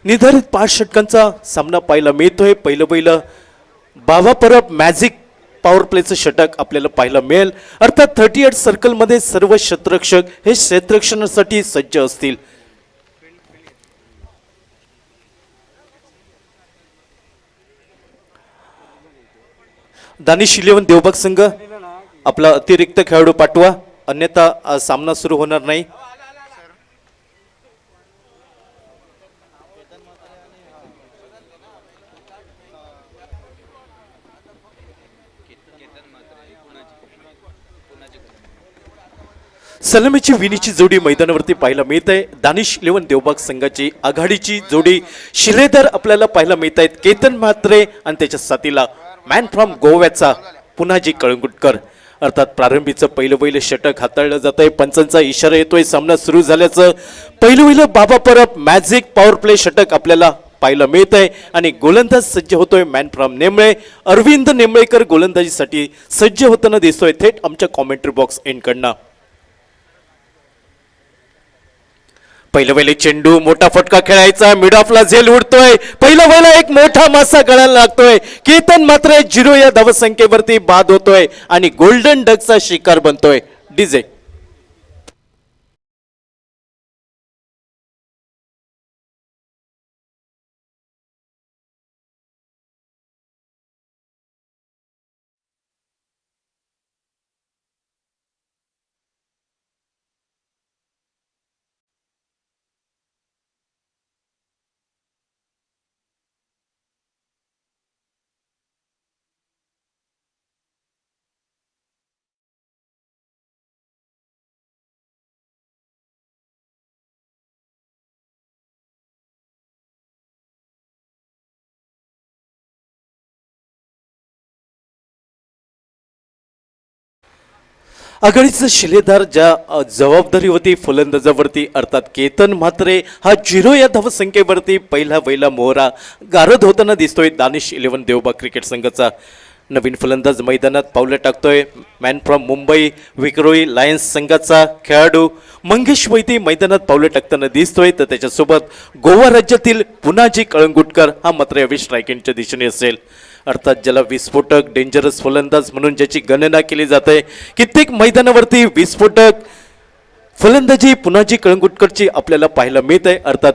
निर्धारित 5 षटकांचा सामना पाहायला मिळतोय. पहिलं बाबा परब मॅजिक पॉवर प्लेचं षटक आपल्याला पाहायला मिळेल. अर्थात 38 सर्कलमध्ये सर्व क्षेत्ररक्षक हे क्षेत्ररक्षणासाठी सज्ज असतील. दानिश 11 देवबाग संघ आपला अतिरिक्त खेळाडू पाठवा, अन्यथा सामना सुरू होणार नाही. सलामीची विनीची जोडी मैदानावरती पाहायला मिळत आहे. दानिश 11 देवबाग संघाची आघाडीची जोडी शिलेदार आपल्याला पाहायला मिळत आहेत. केतन म्हात्रे आणि त्याच्या साथीला मॅन फ्रॉम गोव्याचा पुन्हाजी कळंगुटकर. अर्थात प्रारंभीचं पहिलं षटक हाताळलं जात आहे. पंचांचा इशारा येतोय सामना सुरू झाल्याचं. पहिलं बाबा परब मॅजिक पॉवर प्ले षटक आपल्याला पाहायला मिळत आहे आणि गोलंदाज सज्ज होतोय मॅन फ्रॉम नेमळे. अरविंद नेमळेकर गोलंदाजीसाठी सज्ज होताना दिसतोय थेट आमच्या कॉमेंट्री बॉक्स एंडकडनं. पहिलं चेंडू मोठा फटका खेळायचा, मिड ऑफला झेल उडतोय. पहिलं एक मोठा मासा गळायला लागतोय. केतन मात्र 0 या धावसंख्येवरती बाद होतोय आणि गोल्डन डकचा शिकार बनतोय. डीजे आघाडीचा शिलेदार ज्या जबाबदारी होती फलंदाजावरती, अर्थात केतन म्हात्रे हा 0 या धावसंख्येवरती पहिला मोहरा गारद होताना दिसतोय. दानिश 11 देवबाग क्रिकेट संघाचा नवीन फलंदाज मैदानात पावलं टाकतोय. Man from Mumbai Vikhroli lions संघाचा खेळाडू मंगेश वैद्य मैदानात पावलं टाकताना दिसतोय. तर त्याच्यासोबत गोवा राज्यातील पुन्हाजी कळंगुटकर हा मात्र यावेळी स्ट्रायकिंगच्या दिशेने असेल. अर्थात ज्याला विस्फोटक डेंजरस फलंदाज म्हणून ज्याची गणना केली जाते. कित्येक मैदानावरती विस्फोटक फलंदाजी पुन्हाजी कळंगुटकरची आपल्याला पाहायला मिळत आहे. अर्थात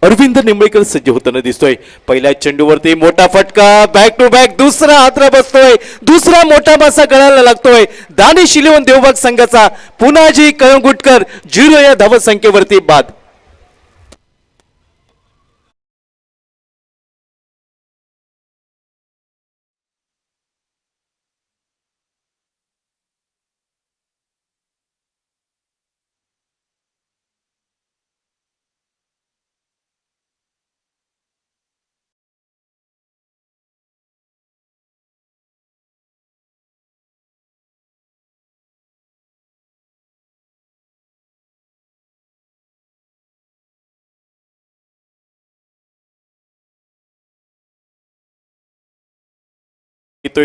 अरविंद निंबळेकर सज्ज होताना दिसतोय. पहिल्या चेंडूवरती मोठा फटका, बॅक टू बॅक दुसरा हादरा बसतोय. दुसरा मोठा मासा गळायला लागतोय. दानिश 11 देवबाग संघाचा पुन्हाजी कळंगुटकर 0 या धावसंख्येवरती बाद.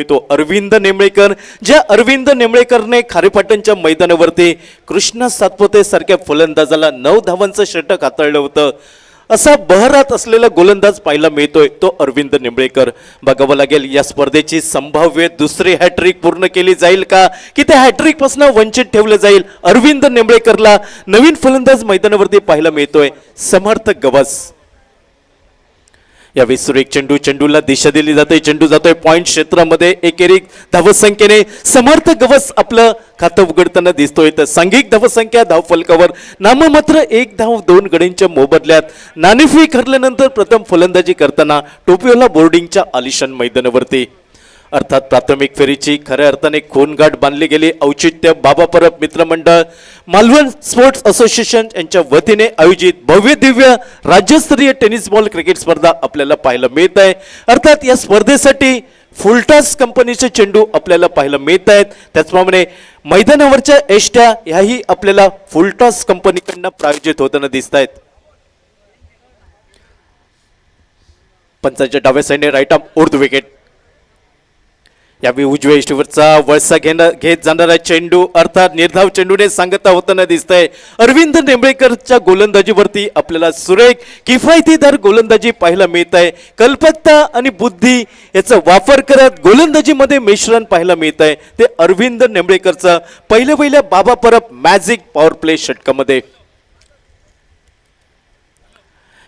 तो अरविंद नेमळेकर, ज्या अरविंद नेमळेकरने खारेपाटणच्या मैदानावरती कृष्णा सातपुते सारख्या फलंदाजाला 9 धावांचं षटक हाताळलं होतं. असा बहरात असलेला गोलंदाज पाहायला मिळतोय तो अरविंद नेमळेकर. बघावं लागेल या स्पर्धेची संभाव्य दुसरी हॅट्रिक पूर्ण केली जाईल का, की त्या हॅट्रिक पासून वंचित ठेवलं जाईल. अरविंद नेमळेकरला नवीन फलंदाज मैदानावरती पाहायला मिळतोय समर्थ गवस. यावेळी सुरेख चेंडूला दिशा दिली जाते. चेंडू जातोय पॉइंट क्षेत्रामध्ये. एकेरीक धावसंख्येने समर्थ गवस आपलं खातं उघडताना दिसतोय. तर सांघिक धावसंख्या धावफलकावर नाममात्र 1 धाव 2 गड्यांच्या मोबदल्यात नाणेफेक हरल्यानंतर प्रथम फलंदाजी करताना टोपियोला बोर्डिंगच्या आलिशान मैदानावरती. अर्थात प्राथमिक फेरीची खऱ्या अर्थाने खूनगाठ बांधली गेली. औचित्य बाबा परब मित्रमंडळ मालवण स्पोर्ट्स असोसिएशन यांच्या वतीने आयोजित भव्य दिव्य राज्यस्तरीय टेनिस बॉल क्रिकेट स्पर्धा आपल्याला पाहायला मिळत आहे. अर्थात या स्पर्धेसाठी फुलटॉस कंपनीचे चेंडू आपल्याला पाहायला मिळत आहेत. त्याचप्रमाणे मैदानावरच्या एष्ट्या ह्याही आपल्याला फुलटॉस कंपनीकडून प्रायोजित होताना दिसत आहेत. पंचांच्या डाव्या साईडने राईट आर्म उर्ध विकेट. यावेळी उजव्या इष्टीवरचा वळसा घेत जाणारा चेंडू अर्थात निर्धाव चेंडूने सांगता होताना दिसतंय. अरविंद नेंबळेकरच्या गोलंदाजीवरती आपल्याला सुरेख किफायतीदार गोलंदाजी पाहायला मिळत आहे. कल्पकता आणि बुद्धी याचा वापर करत गोलंदाजीमध्ये मिश्रण पाहायला मिळत आहे. ते अरविंद नेंबळेकरचं पहिल्या बाबा परब मॅजिक पॉवर प्ले षटकामध्ये.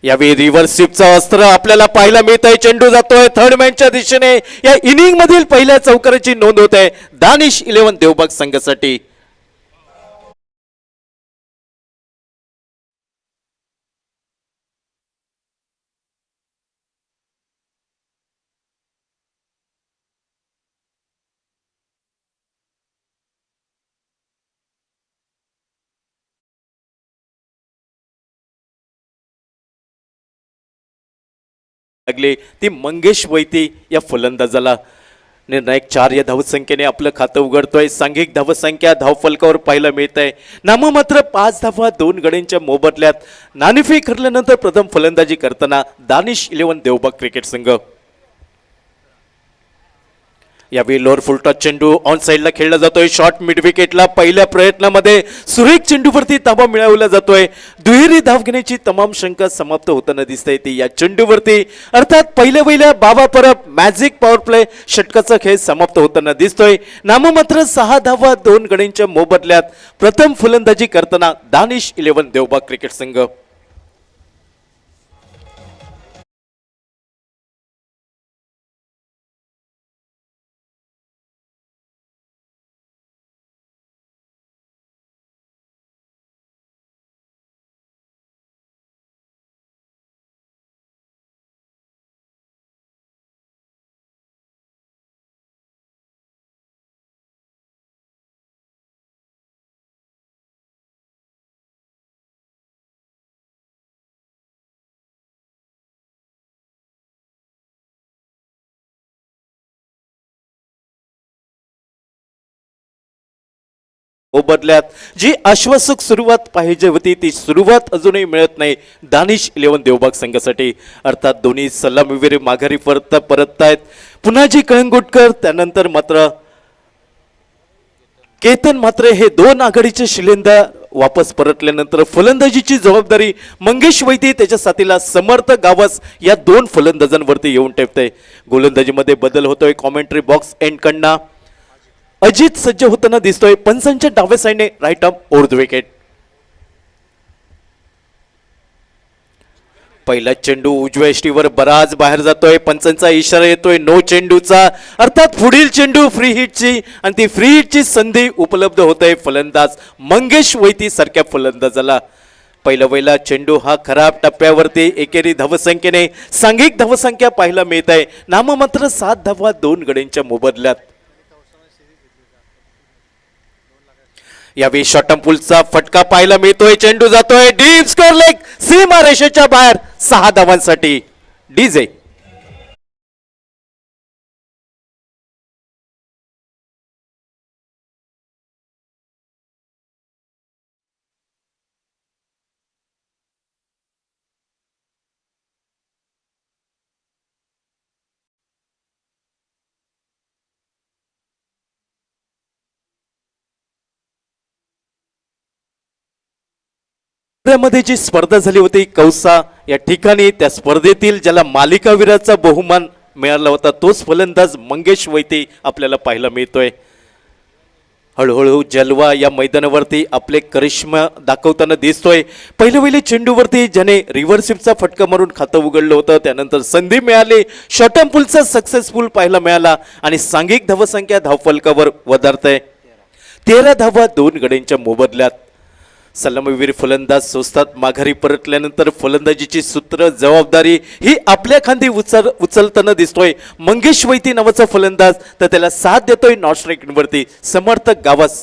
यावेळी रिव्हर्स स्वीपचा अस्त्र आपल्याला पाहायला मिळत आहे. चेंडू जातोय थर्ड मॅनच्या दिशेने. या इनिंग मधील पहिल्या चौकाराची नोंद होत आहे दानिश 11 देवबाग संघासाठी. लागले ती मंगेश वैती या फलंदाजाला. निर्णायक 4 या धावसंख्येने आपलं खातं उघडतोय. सांघिक धावसंख्या धावफलकावर पाहायला मिळत आहे. नाममात्र 5 धावा 2 गड्यांच्या मोबदल्यात नाणेफेक हरल्यानंतर प्रथम फलंदाजी करताना दानिश 11 देवबाग क्रिकेट संघ. यावेळी लोअर फुलटॉस चेंडू ऑन साइडला खेळला जातोय. शॉर्ट मिड विकेटला पहिल्या प्रयत्नामध्ये सुरेख चेंडूवरती ताबा मिळवला जातोय. दुहेरी धाव घेण्याची तमाम शंका समाप्त होताना दिसते ती या चेंडूवरती. अर्थात पहिल्या बाबा परब मॅजिक पॉवर प्ले षटकाचा खेळ समाप्त होताना दिसतोय. नाममात्र 6 धावा 2 गड्यांच्या मोबदल्यात प्रथम फलंदाजी करताना दानिश 11 देवबाग क्रिकेट संघ. बदल्यात जी आश्वासक सुरुवात पाहिजे होती ती सुरुवात अजूनही मिळत नाही दानिश 11 देवबाग संघासाठी. अर्थात दोन्ही सलामीवीर माघारी परततायत. पुन्हा जी कळंगुटकर त्यानंतर मात्र केतन मात्र हे 2 आघाडीचे शिलेंदार वापस परतल्यानंतर फलंदाजीची जबाबदारी मंगेश वैती त्याच्या साथीला समर्थ गावस या 2 फलंदाजांवरती येऊन ठेवते. गोलंदाजीमध्ये बदल होतोय. कॉमेंट्री बॉक्स एंड कडनं अजित सज्ज होताना दिसतोय. पंचांच्या डाव्या साईडने right arm over the wicket. पहिला चेंडू उजव्या यष्टीवर बराच बाहेर जातोय. पंचांचा इशारा येतोय नो चेंडूचा. अर्थात पुढील चेंडू फ्री हिटची आणि ती फ्री हिटची संधी उपलब्ध होते फलंदाज मंगेश वैती सारख्या फलंदाजाला. पहिला चेंडू हा खराब टप्प्यावरती एकेरी धावसंख्येने सांघिक धावसंख्या पाहायला मिळत आहे. नाममात्र 7 धावा 2 गड्यांच्या मोबदल्यात. यावेळी शॉर्टम पुलचा फटका पाहायला मिळतोय. चेंडू जातोय डीप स्कोर लेग सीमा रेषेच्या बाहेर 6 धावांसाठी डीजे. मध्ये जी स्पर्धा झाली होती कौसा या ठिकाणी त्या स्पर्धेतील ज्याला मालिकावीराचा बहुमान मिळाला होता तोच फलंदाज मंगेश वैती आपल्याला पाहायला मिळतोय. हळूहळू जलवा या मैदानावरती आपले करिश्मा दाखवताना दिसतोय. पहिल्या चेंडूवरती ज्याने रिव्हर्सिपचा फटका मारून खातं उघडलं होतं त्यानंतर संधी मिळाली. शॉर्टम पुलचा सक्सेसफुल पाहायला मिळाला आणि सांघिक धावसंख्या धावफलकावर वधारतय. 13 धावा 2 गड्यांच्या मोबदल्यात. सलामीवीर फलंदाज स्वस्तात माघारी परतल्यानंतर फलंदाजीची सूत्र जबाबदारी ही आपल्या खांदी उचलताना दिसतोय मंगेश वैती नावाचा फलंदाज. तर त्याला साथ देतोय नॉट स्ट्राईकवरती समर्थ गावस.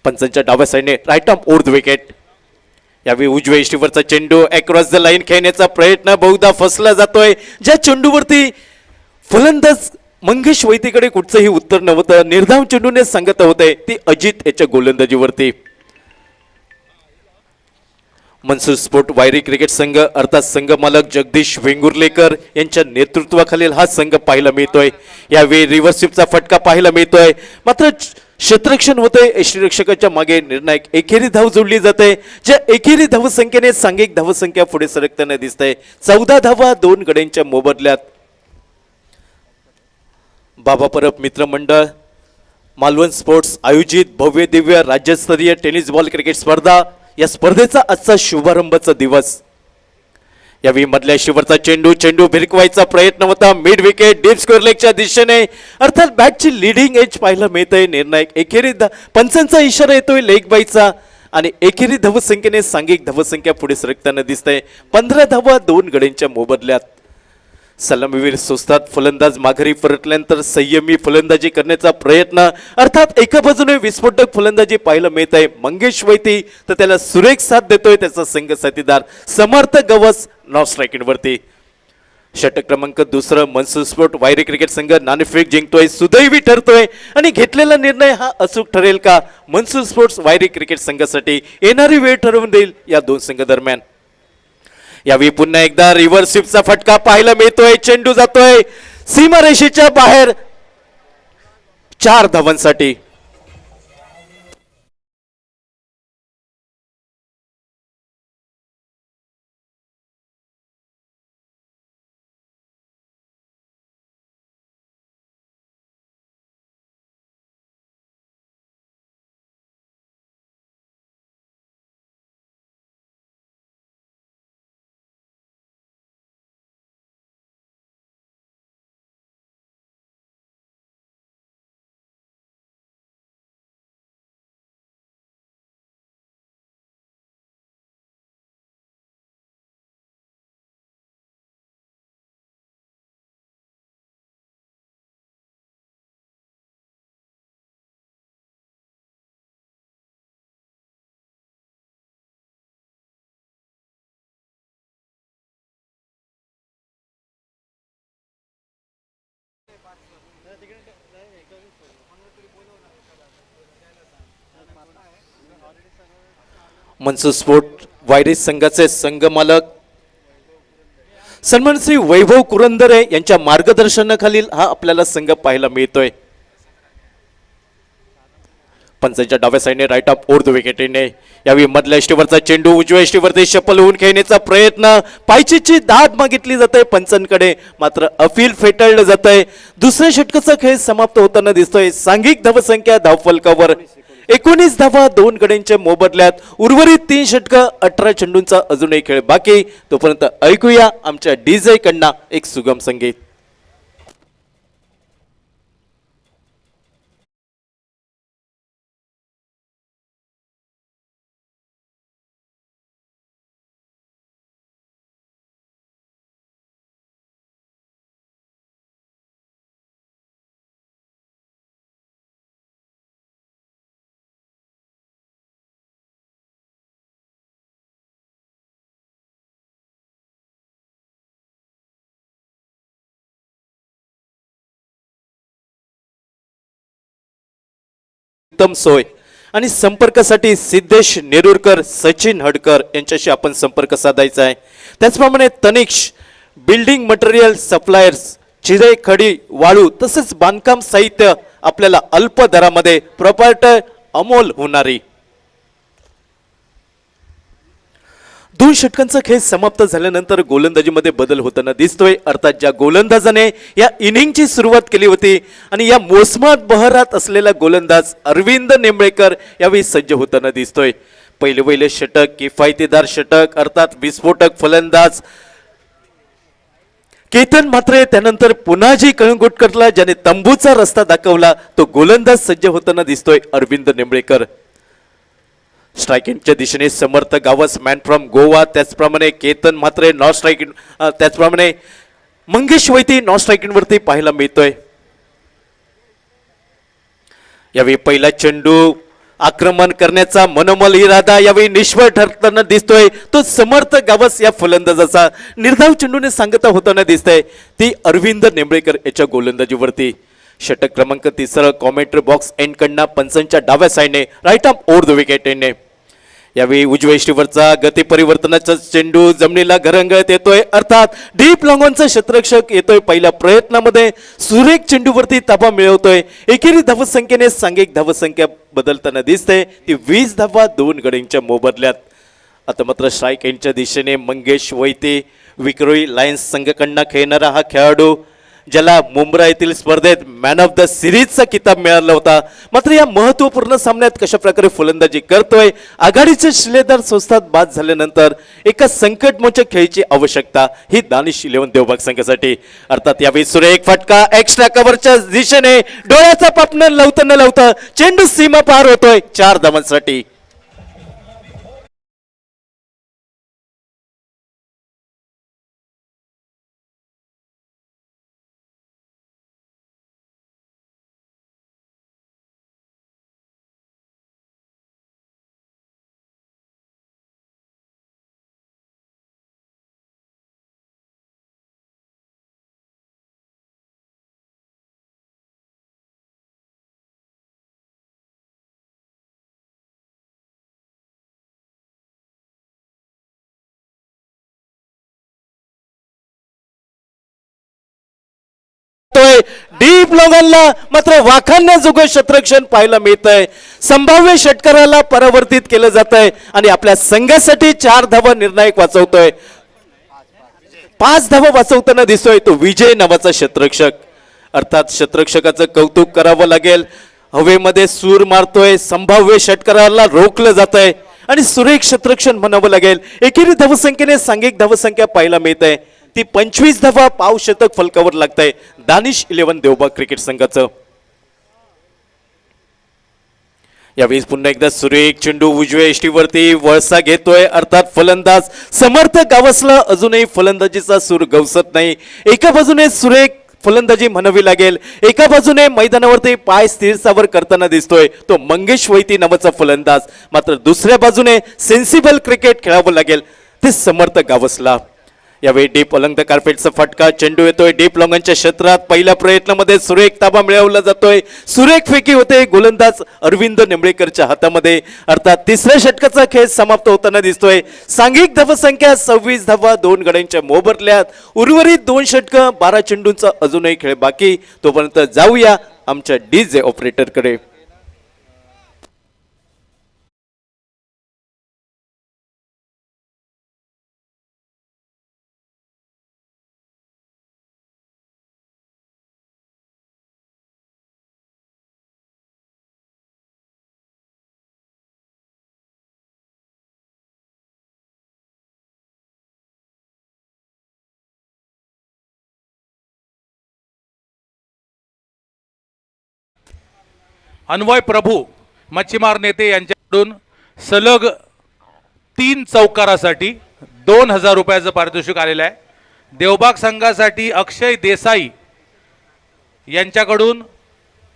पंचांच्या डाव्या साईडने right arm over the wicket. यावेळी उजव्या इष्टीवरचा चेंडू अक्रॉस द लाईन खेळण्याचा प्रयत्न बहुधा फसला जातोय. ज्या चेंडूवरती फलंदाज मंगेश वैतीकडे कुठचंही उत्तर नव्हतं. निर्धाव चेंडूने सांगत होते ती अजित याच्या गोलंदाजीवरती. मनसूर स्पोर्ट वायरी क्रिकेट संघ अर्थात संघ मालक जगदीश वेंगुर्लेकर यांच्या नेतृत्वाखालील हा संघ पाहायला मिळतोय। यावेळी रिव्हर्सिपचा फटका पाहायला मिळतोय, मात्र क्षेत्ररक्षण होतंय। यष्टीरक्षकाच्या मागे निर्णायक एकेरी धाव जोडली जाते, ज्या एकेरी धावसंख्येने सांघिक धावसंख्या पुढे सरकताना दिसते। 14 धावा 2 गड्यांच्या मोबदल्यात। बाबा परब मित्रमंडळ मालवण स्पोर्ट्स आयोजित भव्य दिव्य राज्यस्तरीय टेनिस बॉल क्रिकेट स्पर्धा, या स्पर्धेचा आजचा शुभारंभाचा दिवस। यावेळी मधल्या शिवरचा चेंडू भिरकवायचा प्रयत्न होता मिड विकेट डीप स्क्वेअर लेगच्या दिशेने, अर्थात बॅटची लीडिंग एज पाहायला मिळतंय। निर्णायक एकेरी पंचांचा इशारा येतोय लेग बायचा आणि एकेरी धावसंख्येने सांघिक धावसंख्या पुढे सरकताना दिसतंय। 15 धावा 2 गड्यांच्या मोबदल्यात। सलामीवीर सुस्ताद फलंदाज माघारी परतल्यानंतर संयमी फलंदाजी करण्याचा प्रयत्न, अर्थात एका बाजूने विस्फोटक फलंदाजी पाहायला मिळत आहे मंगेश वैती, तर त्याला सुरेख साथ देतोय त्याचा संघ साथीदार समर्थ गवस नॉट स्ट्रायकिंगवरती। षटक क्रमांक 2 मनसूर स्पोर्ट वायरी क्रिकेट संघ नाणेफेक जिंकतोय, सुदैवी ठरतोय आणि घेतलेला निर्णय हा अचूक ठरेल का मनसूर स्पोर्ट्स वायरी क्रिकेट संघासाठी येणारी वेळ ठरवून देईल या दोन संघ दरम्यान। यावेळी पुन्हा एकदा रिव्हर्सिपचा फटका पाहायला मिळतोय, चेंडू जातोय सीमारेषेच्या बाहेर 4 धावांसाठी। मनसूर स्पोर्ट वायरी संघाचे संघ मालक सन्मान श्री वैभव कुरंदरे यांच्या मार्गदर्शनाखालील हा आपल्याला संघ पाहायला मिळतोय। पंचांच्या डाव्या साईडने राईट ऑफ ओर द विकेटने यावेळी मधल्या यष्टीवरचा चेंडू उजव्या यष्टीवरती शपल होऊन खेळण्याचा प्रयत्न, पायचीची दाद मागितली जाते पंचांकडे, मात्र अपील फेटाळलं जातंय। दुसऱ्या षटकाचा खेळ समाप्त होताना दिसतोय। सांघिक धावसंख्या धावफलकावर 19 धावा 2 गड्यांच्या मोबदल्यात। उर्वरित 3 षटकं 18 चेंडूंचा अजूनही खेळ बाकी, तोपर्यंत ऐकूया आमच्या डीजे कडनं एक सुगम संगीत। उत्तम सोय आणि संपर्कासाठी सिद्धेश नेरुरकर सचिन हडकर यांच्याशी आपण संपर्क साधायचा आहे। त्याचप्रमाणे तनिक्ष बिल्डिंग मटेरियल सप्लायर्स चिरे खडी वाळू तसेच बांधकाम साहित्य आपल्याला अल्प दरामध्ये प्रॉपर्टी अमोल होणारी। 2 षटकांचा खेळ समाप्त झाल्यानंतर गोलंदाजीमध्ये बदल होताना दिसतोय, अर्थात ज्या गोलंदाजाने या इनिंगची सुरुवात केली होती आणि या मोसमात बहरात असलेला गोलंदाज अरविंद निंबळेकर यावेळी सज्ज होताना दिसतोय। पहिले षटक किफायतीदार षटक, अर्थात विस्फोटक फलंदाज केतन म्हात्रे, त्यानंतर पुन्हा जी कळंगूट करला ज्याने तंबूचा रस्ता दाखवला तो गोलंदाज सज्ज होताना दिसतोय अरविंद निंबळेकर। स्ट्रायकिंगच्या दिशेने समर्थ गावस मॅन फ्रॉम गोवा, त्याचप्रमाणे केतन म्हात्रे नॉट स्ट्रायकिंग, त्याचप्रमाणे मंगेश वैती नॉट स्ट्रायकिंग वरती पाहायला मिळतोय। यावेळी पहिला चेंडू आक्रमण करण्याचा मनोमल इरादा यावेळी निष्फळ ठरताना दिसतोय, तो समर्थ गावस या फलंदाजाचा निर्धाव चेंडूने सांगता होताना दिसतंय ती अरविंद निंबळेकर याच्या गोलंदाजीवरती। षटक क्रमांक 3 कॉमेंट्री बॉक्स एंड कडनं पंचांच्या डाव्या साईडने राईट ऑफ ओर द विकेटने यावेळी उजव्या इष्टीवरचा गती परिवर्तनाचा चेंडू जमिनीला घरंगळत येतोय, अर्थात डीप लॉंगॉनचा क्षेत्ररक्षक येतोय पहिल्या प्रयत्नामध्ये, सुरेख चेंडूवरती ताबा मिळवतोय. एकेरी धावसंख्येने सांघिक धावसंख्या बदलताना दिसते, ती 20 धावा 2 गड्यांच्या मोबदल्यात. आता मात्र स्ट्राईक एंडच्या दिशेने मंगेश वैते, विक्रोळी लायन्स संघाकडनं खेळणारा हा खेळाडू, ज्याला मुंब्रा येथील स्पर्धेत मॅन ऑफ द सिरीजचा किताब मिळाला होता. मात्र या महत्वपूर्ण सामन्यात कशा प्रकारे फलंदाजी करतोय, आघाडीचे शिलेदार संस्थात बाद झाल्यानंतर एका संकटमोचक खेळीची आवश्यकता ही दानिश 11 देवबाग संघासाठी. अर्थात यावेळी सुरेख फटका एक्स्ट्रा कव्हरच्या दिशेने, डोळ्याचा पापण लावता न लावता चेंडू सीमा पार होतोय 4 धावांसाठी. डीप लॉंगॉनला मात्र वाखाणण्याजोगं क्षेत्ररक्षण पाहायला मिळतंय. संभाव्य षटकाराला परावर्तित केलं जात आहे आणि आपल्या संघासाठी 4 धावा निर्णायक वाचवतोय. 5 धावा वाचवताना दिसतोय तो विजय नावाचा क्षेत्ररक्षक. अर्थात क्षेत्ररक्षकाचं कौतुक करावं लागेल. हवेमध्ये सूर मारतोय, संभाव्य षटकाराला रोखलं जात आहे आणि सुरेख क्षेत्ररक्षण म्हणावं लागेल. एकेरी धावसंख्येने सांघिक धावसंख्या पाहायला मिळते, ती 25 धावा पाव शतक फलकावर लागतंय दानिश 11 देवबाग क्रिकेट संघाचं. यावेळी पुन्हा एकदा सुरेख चेंडू उजव्या इष्टीवरती वळसा घेतोय, अर्थात फलंदाज समर्थ गावसला अजूनही फलंदाजीचा सूर गवसत नाही. एका बाजूने सुरेख फलंदाजी म्हणावी लागेल, एका बाजूने मैदानावरती पाय स्थिरसावर करताना दिसतोय तो मंगेश वैती नावाचा फलंदाज. मात्र दुसऱ्या बाजूने सेन्सिबल क्रिकेट खेळावं लागेल ते समर्थ गावसला. यावेळी डीप अलंग कार्पेटचा फटका चेंडू येतोय डीप लॉंगॉनच्या क्षेत्रात. पहिल्या प्रयत्नामध्ये सुरेख ताबा मिळवला जातोय, सुरेख फेकी होते गोलंदाज अरविंद निंबळेकरच्या हातामध्ये. अर्थात तिसऱ्या षटकाचा खेळ समाप्त होताना दिसतोय. सांघिक धावसंख्या 26 धावा 2 गड्यांच्या मोबदल्यात. उर्वरित 2 षटकं 12 चेंडूंचा अजूनही खेळ बाकी. तोपर्यंत जाऊया आमच्या डीजे ऑपरेटरकडे. अन्वय प्रभू मच्छीमार नेते यांच्याकडून सलग 3 चौकारासाठी 2000 रुपयाचं पारितोषिक आलेलं आहे. देवबाग संघासाठी अक्षय देसाई यांच्याकडून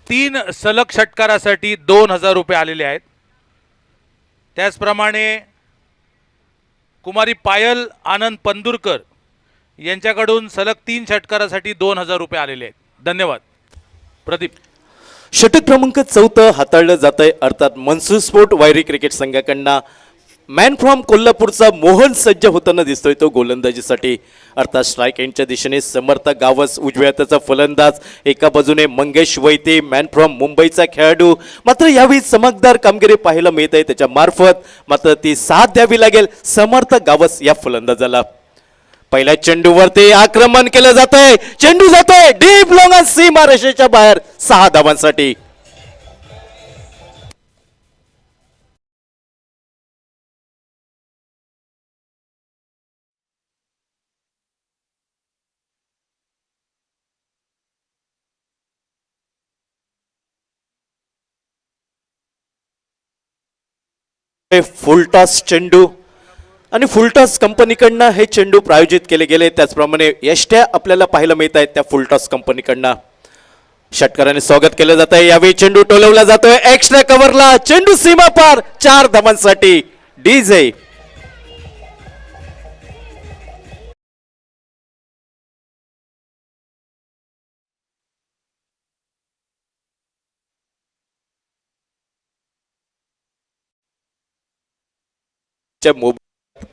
3 सलग षटकारासाठी 2000 रुपये आलेले आहेत. त्याचप्रमाणे कुमारी पायल आनंद पंदुरकर यांच्याकडून सलग 3 षटकारासाठी 2000 रुपये आलेले आहेत. धन्यवाद. प्रदीप. षटक क्रमांक 4 हाताळलं जात आहे, अर्थात मनसूर स्पोर्ट वायरी क्रिकेट संघाकडनं मॅन फ्रॉम कोल्हापूरचा मोहन सज्ज होताना दिसतोय तो गोलंदाजीसाठी. अर्थात स्ट्राईक एंडच्या दिशेने समर्थ गावस उजव्या हाताचा फलंदाज, एका बाजूने मंगेश वैते मॅन फ्रॉम मुंबईचा खेळाडू. मात्र यावेळी चमकदार कामगिरी पाहायला मिळत आहे त्याच्या मार्फत. मात्र ती साथ द्यावी लागेल समर्थ गावस या फलंदाजाला. पहिल्या चेंडूवरती आक्रमण केलं जात आहे, चेंडू जातोय डीप लॉंगॉन सीमा रेषेच्या बाहेर 6 धावांसाठी. फुलटॉस चेंडू आणि फुलटॉस कंपनीकडनं हे चेंडू प्रायोजित केले गेले. त्याचप्रमाणे यष्ट्या आपल्याला पाहायला मिळत आहेत त्या फुलटॉस कंपनीकडनं. षटकाराने स्वागत केलं जात आहे. यावेळी चेंडू टोलवला जातोय एक्स्ट्रा कव्हरला, चेंडू सीमा पार 4 धावांसाठी. डीजे च्या मोबाईल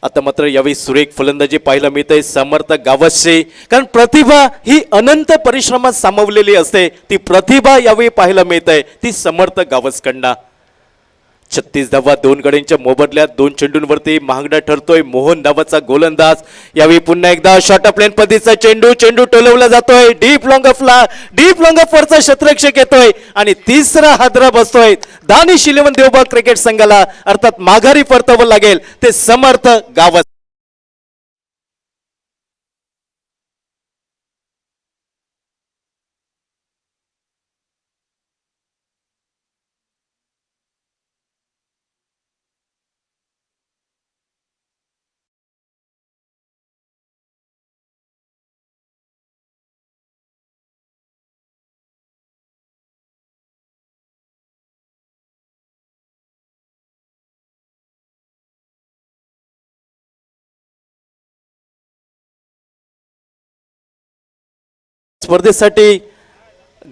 आता मात्र यावेळी सुरेख फलंदाजी पाहायला मिळते समर्थ गावस्से, कारण प्रतिभा ही अनंत परिश्रमात सामावलेली असते. ती प्रतिभा यावेळी पाहायला मिळते ती समर्थ गावस्कडनं. 36 धावा 2 गड्यांच्या मोबदल्यात 2 चेंडूंवरती महागडा ठरतोय मोहन नावाचा गोलंदाज. यावेळी पुन्हा एकदा शॉर्ट ऑफ लेन पद्धतीचा चेंडू टोलवला जातोय डीप लॉंग ऑफ वरचा क्षेत्ररक्षक येतोय आणि तिसरा हादरा बसतोय दानिश 11 देवबाग क्रिकेट संघाला. अर्थात माघारी परतावं लागेल ते समर्थ गावस. स्पर्धेसाठी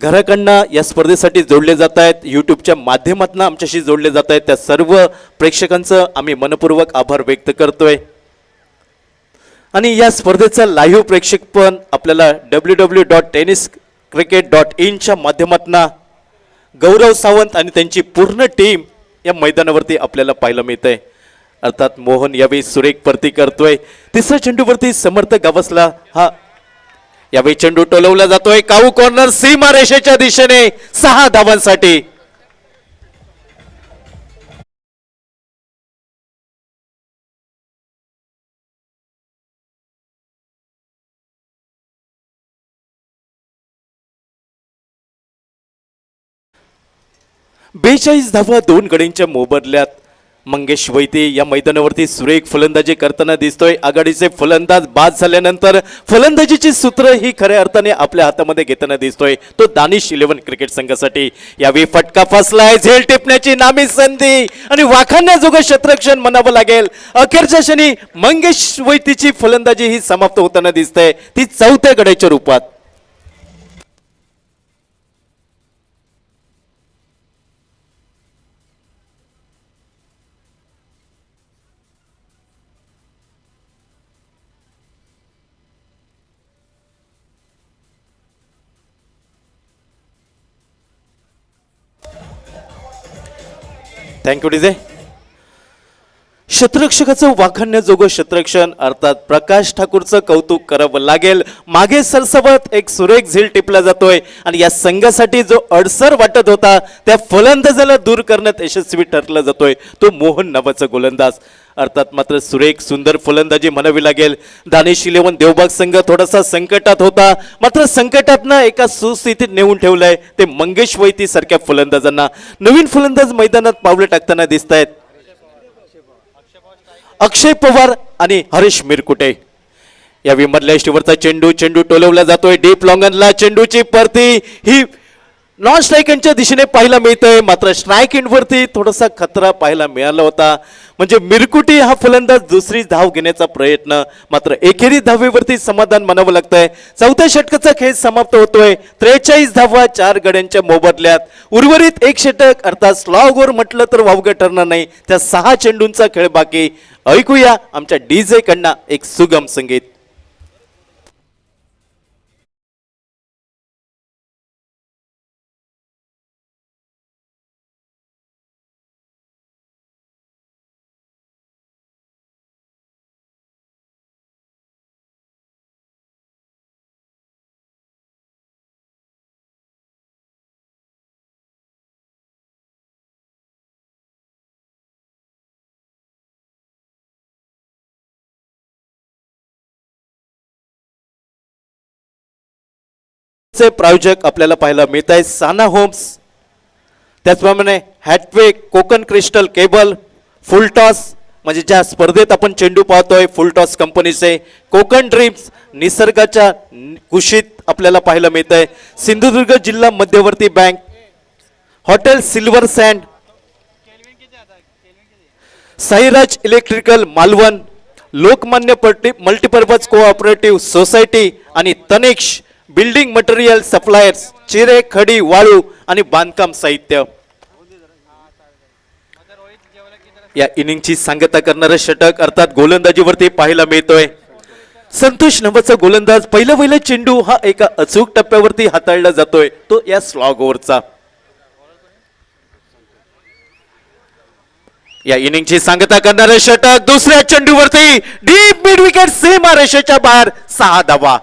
घराकडनं या स्पर्धेसाठी जोडले जात आहेत, यूट्यूबच्या माध्यमातून आमच्याशी जोडले जात आहेत त्या सर्व प्रेक्षकांचं आम्ही मनपूर्वक आभार व्यक्त करतोय. आणि या स्पर्धेचं लाईव्ह प्रेक्षकपण आपल्याला www.tenniscricket.in च्या माध्यमातून गौरव सावंत आणि त्यांची पूर्ण टीम या मैदानावरती आपल्याला पाहायला मिळतंय. अर्थात मोहन यावेळी सुरेख परती करतोय. तिसऱ्या चेंडूवरती समर्थ गावसला हा यावेळी चेंडू टोलवला जातोय काऊ कॉर्नर सीमा रेषेच्या दिशेने 6 धावांसाठी. बेचाळीस धावा 2 गड्यांच्या मोबदल्यात मंगेश वैते या मैदानावरती सुरेख फलंदाजी करताना दिसतोय. आघाडीचे फलंदाज बाद झाल्यानंतर फलंदाजीची सूत्र ही खऱ्या अर्थाने आपल्या हातामध्ये घेताना दिसतोय तो दानिश 11 क्रिकेट संघासाठी. यावेळी फटका फसलाय झेल टिपण्याची नामी संधी आणि वाखाणण्याजोगं क्षेत्ररक्षण म्हणावं लागेल. अखेरच्या क्षणी मंगेश वैतीची फलंदाजी ही समाप्त होताना दिसते ती 4थ्या गड्याच्या रूपात. Thank you DJ. क्षेत्ररक्षकाचं वाखाणण्याजोगं क्षेत्ररक्षण अर्थात प्रकाश ठाकूरचं कौतुक करावं लागेल. मागे सरसवत एक सुरेख झेल टिपला जातोय आणि या संघासाठी जो अडसर वाटत होता त्या फलंदाजाला दूर करण्यात यशस्वी ठरला जातोय तो मोहन नावाचा गोलंदाज. अर्थात मात्र सुरेख सुंदर फलंदाजी म्हणावी लागेल. दानिश 11 देवबाग संघ थोडासा संकटात होता मात्र संकटातनं एका सुस्थितीत नेऊन ठेवलंय ते मंगेश वैती सारख्या फलंदाजांना. नवीन फलंदाज मैदानात पावलं टाकताना दिसत आहेत अक्षय पवार आणि हरीश मिरकुटे. या विमधल्या इष्टीवरचा चेंडू टोलवला जातोय डीप लॉंगनला. चेंडूची परती ही नॉन स्ट्राईकांच्या दिशेने पाहायला मिळतंय मात्र स्ट्राईक एंडवरती थोडासा खतरा पाहायला मिळाला होता. म्हणजे मिरकुटी हा फलंदाज दुसरी धाव घेण्याचा प्रयत्न मात्र एकेरी धावेवरती समाधान मानावं लागतंय. 4थ्या षटकाचा खेळ समाप्त होतोय 43 धावा 4 गड्यांच्या मोबदल्यात. उर्वरित एक षटक अर्थात स्लॉगवर म्हटलं तर वावगं ठरणार नाही त्या 6 चेंडूंचा खेळ बाकी. ऐकूया आमच्या डीजे कडनं एक सुगम संगीत. प्रायोजक आपल्याला पाहायला मिळत आहे साना होम्स, त्याचप्रमाणे हॅटवे कोकण क्रिस्टल केबल, फुलटॉस म्हणजे ज्या स्पर्धेत आपण चेंडू पाहतोय फुलटॉस कंपनीचे, कोकण ड्रीम्स निसर्गाच्या कुशीत आपल्याला पाहायला मिळत आहे, सिंधुदुर्ग जिल्हा मध्यवर्ती bank, hotel silver sand, Sairaj electrical Malvan, Lokmanya multipurpose cooperative society आणि तनेक्ष बिल्डिंग मटेरियल सप्लायर्स, चिरे खडी वाळू आणि बांधकाम साहित्य. या इनिंगची सांगता करणारं षटक अर्थात गोलंदाजीवरती पाहायला मिळतोय. संतोष नावाचा गोलंदाज पहिला चेंडू हा एका अचूक टप्प्यावरती हाताळला जातोय, तो या स्लॉग ओव्हरचा. या इनिंगची सांगता करणारे षटक दुसऱ्या चेंडूवरती डीप मिड विकेट सीमा रेषेच्या बाहेर 6 धावा.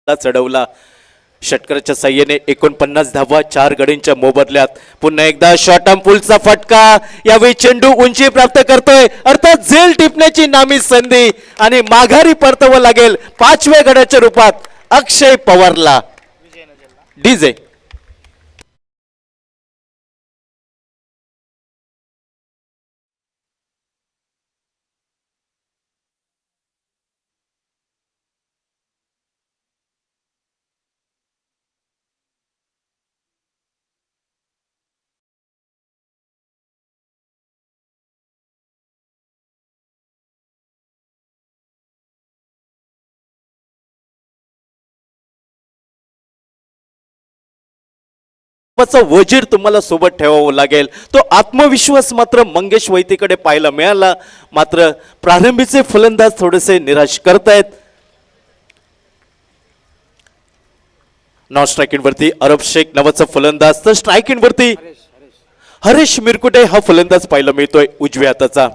चढवला षटकाराच्या साह्याने 49 धावा 4 गडींच्या मोबदल्यात. पुन्हा एकदा शॉर्ट आर्म पुलचा फटका, यावेळी चेंडू उंची प्राप्त करतोय, अर्थात झेल टिपण्याची नामी संधी आणि माघारी परतावं लागेल 5व्या गडाच्या रूपात अक्षय पवारला. डीजे वजीर तुम्हाला सोबत ठेवावं लागेल. तो आत्मविश्वास मात्र मंगेश वैतीकडे पाहायला मिळाला, मात्र प्रारंभीचे फलंदाज थोडेसे निराश करतायत. नॉन स्ट्रायकिंग वरती अरब शेख नावाचा फलंदाज, तर स्ट्रायकिंग वरती हरेश मिरकुटे हा फलंदाज पाहायला मिळतोय उजव्या हाताचा.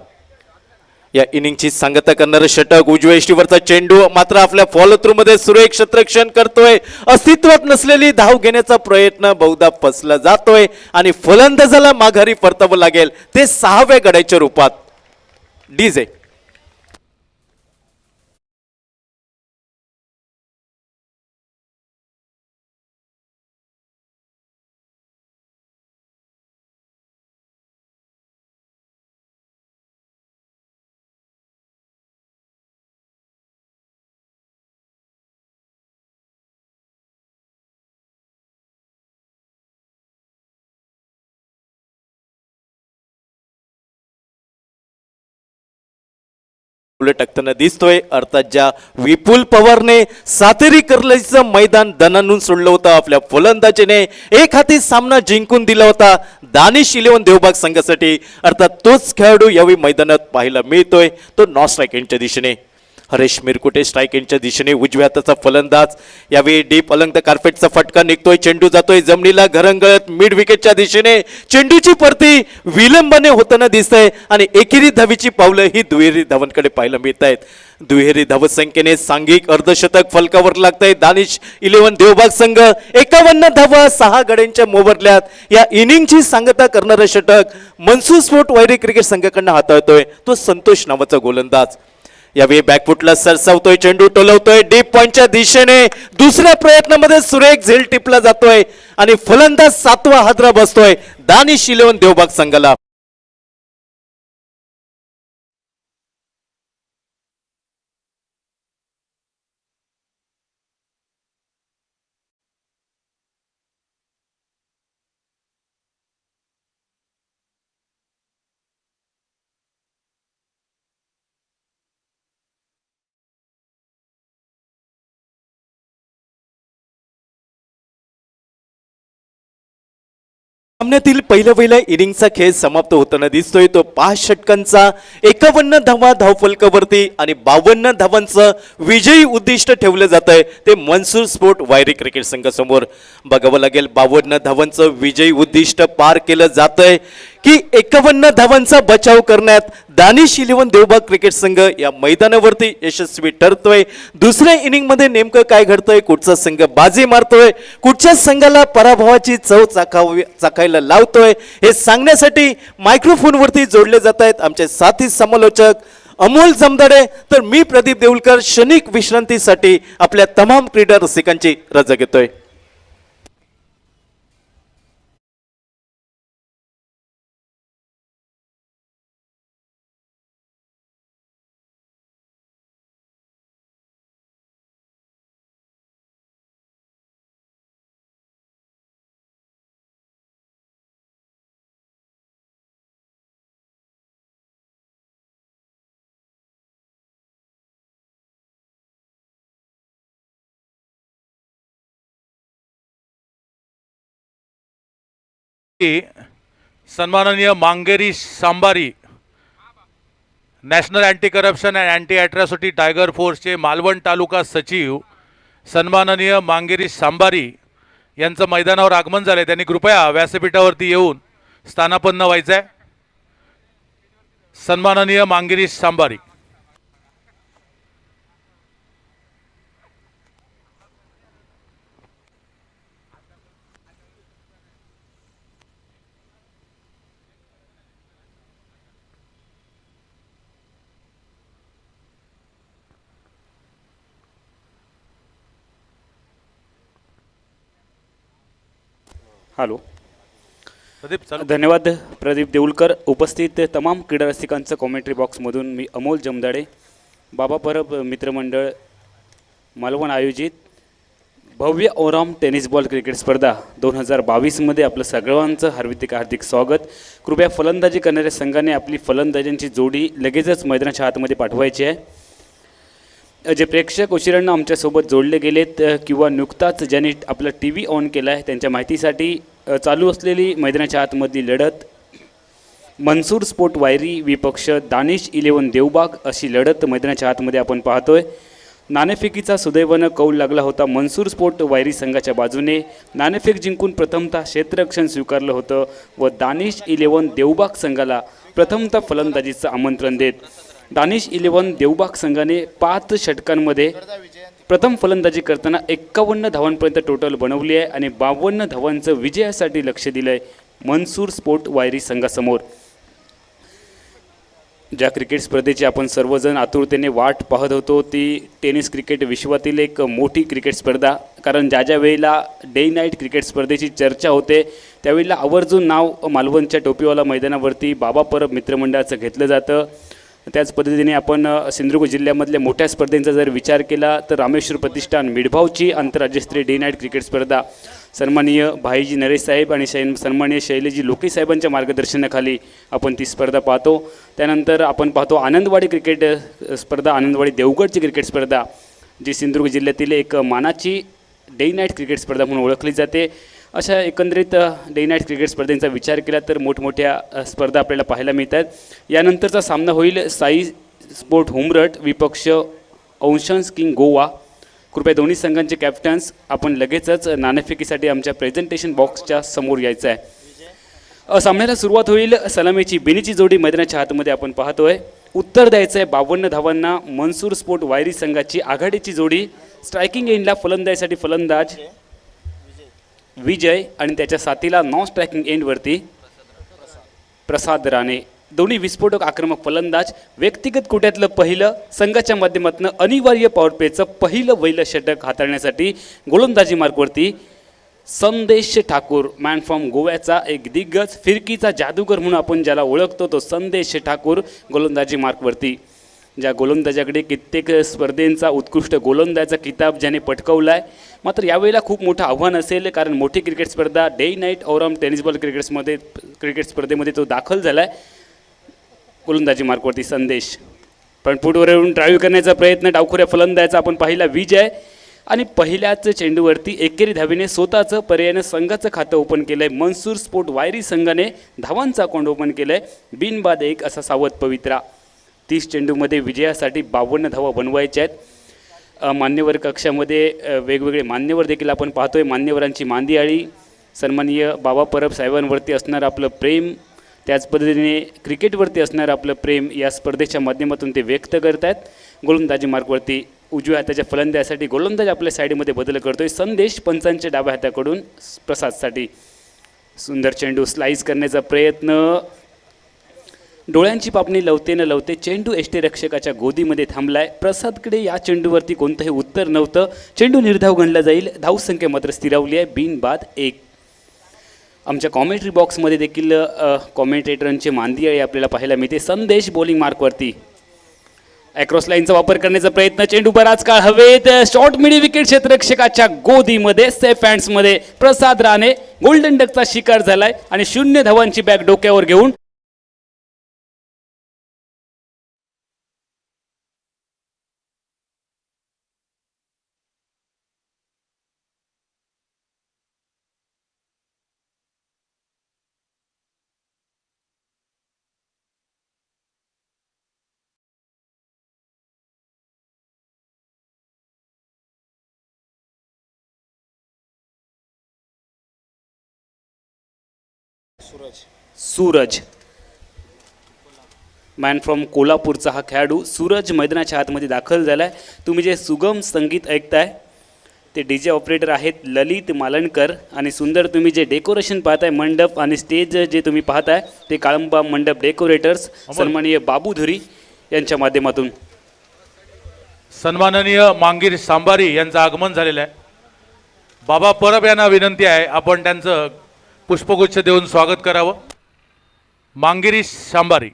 या इनिंगची सांगता करणारं षटक उजव्या यष्टीवरचा चेंडू मात्र आपल्या फॉलो थ्रू मध्ये सुरेख क्षेत्ररक्षण करतोय. अस्तित्वात नसलेली धाव घेण्याचा प्रयत्न बहुधा फसला जातोय आणि फलंदाजाला माघारी परतावं लागेल ते 6व्या गड्याच्या रूपात. डीजे टाकताना दिसतोय. अर्थात ज्या विपुल पवारने सातेरी कर्लेचं मैदान दणानून सोडलं होतं, आपल्या फलंदाजीने एक हाती सामना जिंकून दिला होता दानिश 11 देवबाग संघासाठी. अर्थात तोच खेळाडू यावेळी मैदानात पाहायला मिळतोय, तो नॉन स्ट्रायकिंगच्या दिशेने. हरेश मिरकुटे स्ट्रायकिंगच्या दिशेने उजव्या हाताचा फलंदाज. यावेळी डीप अलंग कार्पेटचा फटका निघतोय, चेंडू जातोय जमिनीला घरंगळत मिड विकेटच्या दिशेने. चेंडूची परती विलंबाने होताना दिसतंय आणि एकेरी धावीची पावलं ही दुहेरी धावांकडे पाहायला मिळत आहेत. दुहेरी धावसंख्येने सांघिक अर्धशतक फलकावर लागतंय दानिश 11 देवबाग संघ. 51 धावा 6 गड्यांच्या मोबदल्यात. या इनिंगची सांगता करणारं षटक मनसूर स्पोर्ट वायरी क्रिकेट संघाकडनं हाताळतोय तो संतोष नावाचा गोलंदाज. यावेळी बॅकफुटला सरसावतोय, चेंडू टोलवतोय डीप पॉइंटच्या दिशेने. दुसऱ्या प्रयत्नामध्ये सुरेख झेल टिपला जातोय आणि फलंदाज 7वा हादरा बसतोय दानिश 11 देवबाग संघाला. सामन्यातील पहिल्या इनिंगचा खेळ समाप्त होताना दिसतोय. तो 5 षटकांचा 51 धावा धावफलकावरती आणि 52 धावांचं विजयी उद्दिष्ट ठेवलं जात आहे ते मनसूर स्पोर्ट वायरी क्रिकेट संघासमोर. बघावं लागेल 52 धावांचं विजयी उद्दिष्ट पार केलं जात आहे की 51 धावांचा बचाव करण्यात दानिश 11 देवबाग क्रिकेट संघ या मैदानावरती यशस्वी ठरतोय. दुसऱ्या इनिंग मध्ये नेमकं काय घडतंय, कुठचा संघ बाजी मारतोय, कुठच्या संघाला पराभवाची चव चाखायला लावतोय, हे सांगण्यासाठी मायक्रोफोन वरती जोडले जात आहेत आमचे साथी समालोचक अमोल जमदाडे. तर मी प्रदीप देऊलकर क्षणिक विश्रांतीसाठी आपल्या तमाम क्रीडा रसिकांची रजा घेतोय. सन्माननीय Mangeri Sambari, national anti corruption and anti atrocity tiger फोर्सचे मालवण तालुका सचिव सन्माननीय मांगेरी सांबारी यांचं मैदानावर आगमन झाले. त्यांनी कृपया व्यासपीठावरती येऊन स्थानापन्न व्हायचं आहे. सन्माननीय मांगेरी सांबारी. हॅलो. प्रदीप चालू. धन्यवाद प्रदीप देऊलकर. उपस्थित तमाम क्रीडा रसिकांचं कॉमेंट्री बॉक्समधून मी अमोल जमदाडे. बाबा परब मित्रमंडळ मालवण आयोजित भव्य ओराम टेनिस बॉल क्रिकेट स्पर्धा 2022मध्ये आपलं सर्वांचं हार्दिक स्वागत. कृपया फलंदाजी करणाऱ्या संघाने आपली फलंदाजांची जोडी लगेचच मैदानाच्या आतमध्ये पाठवायची आहे. जे प्रेक्षक उशिरांना आमच्यासोबत जोडले गेलेत किंवा नुकताच ज्यांनी आपला टी व्ही ऑन केला आहे त्यांच्या माहितीसाठी चालू असलेली मैदानाच्या आतमधली लढत मनसूर स्पोर्ट वायरी विपक्ष दानिश 11 देवबाग अशी लढत मैदानाच्या आतमध्ये आपण पाहतोय. नाणेफेकीचा सुदैवानं कौल लागला होता मनसूर स्पोर्ट वायरी संघाच्या बाजूने. नाणेफेक जिंकून प्रथमतः क्षेत्ररक्षण स्वीकारलं होतं व दानिश 11 देवबाग संघाला प्रथमतः फलंदाजीचं आमंत्रण देत दानिश 11 देवबाग संघाने 5 षटकांमध्ये प्रथम फलंदाजी करताना 51 धावांपर्यंत टोटल बनवली आहे आणि 52 धावांचं विजयासाठी लक्ष दिलं आहे मनसूर स्पोर्ट वायरी संघासमोर. ज्या क्रिकेट स्पर्धेची आपण सर्वजण आतुरतेने वाट पाहत होतो ती टेनिस क्रिकेट विश्वातील एक मोठी क्रिकेट स्पर्धा. कारण ज्या वेळेला डे नाईट क्रिकेट स्पर्धेची चर्चा होते त्यावेळेला आवर्जून नाव मालवणच्या टोपीवाला मैदानावरती बाबा परब मित्रमंडळाचं घेतलं जातं. त्याच पद्धतीने आपण सिंधुदुर्ग जिल्ह्यामधल्या मोठ्या स्पर्धेंचा जर विचार केला तर रामेश्वर प्रतिष्ठान मिडभावची आंतरराज्यस्तरीय डे नाईट क्रिकेट स्पर्धा सन्माननीय भाईजी नरेश साहेब आणि सन्माननीय शैलेजी लोके साहेबांच्या मार्गदर्शनाखाली आपण ती स्पर्धा पाहतो. त्यानंतर आपण पाहतो आनंदवाडी क्रिकेट स्पर्धा, आनंदवाडी देवगडची क्रिकेट स्पर्धा जी सिंधुदुर्ग जिल्ह्यातील एक मानाची डे नाईट क्रिकेट स्पर्धा म्हणून ओळखली जाते. अशा एकंदरीत डे नाईट क्रिकेट स्पर्धेंचा विचार केला तर मोठमोठ्या स्पर्धा आपल्याला पाहायला मिळतात. यानंतरचा सामना होईल साई स्पोर्ट हुमरट विपक्ष औंशन्स किंग गोवा. कृपया दोन्ही संघांचे कॅप्टन्स आपण लगेचच नाणेफेकीसाठी आमच्या प्रेझेंटेशन बॉक्सच्या समोर यायचं आहे. सामन्याला सुरुवात होईल. सलामीची बिनीची जोडी मैदानाच्या हातमध्ये आपण पाहतोय. उत्तर द्यायचं आहे 52 धावांना मनसूर स्पोर्ट वायरी संघाची आघाडीची जोडी. स्ट्रायकिंग एंडला फलंदाजीसाठी फलंदाज विजय आणि त्याच्या साथीला नॉन स्ट्रायकिंग एंडवरती प्रसाद राणे. दोन्ही विस्फोटक आक्रमक फलंदाज. व्यक्तिगत कोट्यातलं पहिलं संघाच्या माध्यमातून अनिवार्य पॉवरप्लेचं पहिलं वैल षटक हाताळण्यासाठी गोलंदाजी मार्कवरती संदेश ठाकूर. मॅन फ्रॉम गोव्याचा एक दिग्गज फिरकीचा जादूगर म्हणून आपण ज्याला ओळखतो तो संदेश ठाकूर गोलंदाजी मार्कवरती. ज्या गोलंदाजाकडे कित्येक स्पर्धेंचा उत्कृष्ट गोलंदाजाचा किताब ज्याने पटकवला आहे. मात्र यावेळेला खूप मोठं आव्हान असेल कारण मोठी क्रिकेट स्पर्धा day night Oram tennis ball cricket स्पर्धेमध्ये तो दाखल झाला आहे. गोलंदाजी मार्कवरती संदेश. पण फुटवर येऊन ड्राईव्ह करण्याचा प्रयत्न डावखुऱ्या फलंदाजाचा आपण पाहिला विजय आणि पहिल्याच चेंडूवरती एकेरी धावीने स्वतःचं पर्यायानं संघाचं खातं ओपन केलं आहे. मनसूर स्पोर्ट वायरी संघाने धावांचं अकाउंट ओपन केलं आहे. बिनबाद 1 असा सावध पवित्रा. 30 चेंडूमध्ये विजयासाठी 52 धावा बनवायच्या आहेत. मान्यवर कक्षामध्ये वेगवेगळे मान्यवर देखील आपण पाहतोय. मान्यवरांची मांदियाळी सन्माननीय बाबा परब साहेबांवरती असणारं आपलं प्रेम, त्याच पद्धतीने क्रिकेटवरती असणारं आपलं प्रेम या स्पर्धेच्या माध्यमातून ते व्यक्त करत आहेत. गोलंदाजी मार्कवरती उजव्या हाताच्या फलंदाजासाठी गोलंदाज आपल्या साईडमध्ये बदल करतोय. संदेश पंचांच्या डाव्या हाताकडून प्रसादसाठी सुंदर चेंडू स्लाईस करण्याचा प्रयत्न. डोळ्यांची पापणी लवते न लवते चेंडू यष्टीरक्षकाच्या गोदीमध्ये थांबलाय. प्रसादकडे या चेंडूवरती कोणतंही उत्तर नव्हतं. चेंडू निर्धाव गणला जाईल. धावसंख्या मात्र स्थिरावली आहे. बिनबाद 1. आमच्या कॉमेंट्री बॉक्समध्ये देखील कॉमेंटेटरांचे मांदियाळी आपल्याला पाहायला मिळते. संदेश बॉलिंग मार्कवरती ॲक्रॉस लाईनचा वापर करण्याचा प्रयत्न. चेंडू बराच काळ हवेत. शॉर्ट मिडी विकेट क्षेत्ररक्षकाच्या गोदीमध्ये सेफ हँड्समध्ये प्रसाद राणे गोल्डन डकचा शिकार झालाय आणि 0 धावांची बॅग डोक्यावर घेऊन सूरज मॅन फ्रॉम कोल्हापूरचा हा खेळाडू सूरज मैदानाच्या आतमध्ये दाखल झाला आहे. तुम्ही जे सुगम संगीत ऐकताय ते डी जे ऑपरेटर आहेत ललित मालणकर आणि सुंदर तुम्ही जे डेकोरेशन पाहताय मंडप आणि स्टेज जे तुम्ही पाहताय ते काळंबा मंडप डेकोरेटर्स सन्माननीय बाबू धुरी यांच्या माध्यमातून. सन्माननीय मांगीर सांबारी यांचं आगमन झालेलं आहे. बाबा परब यांना विनंती आहे आपण त्यांचं पुष्पगुच्छ देऊन स्वागत करावं. मांगिरी सांबारी.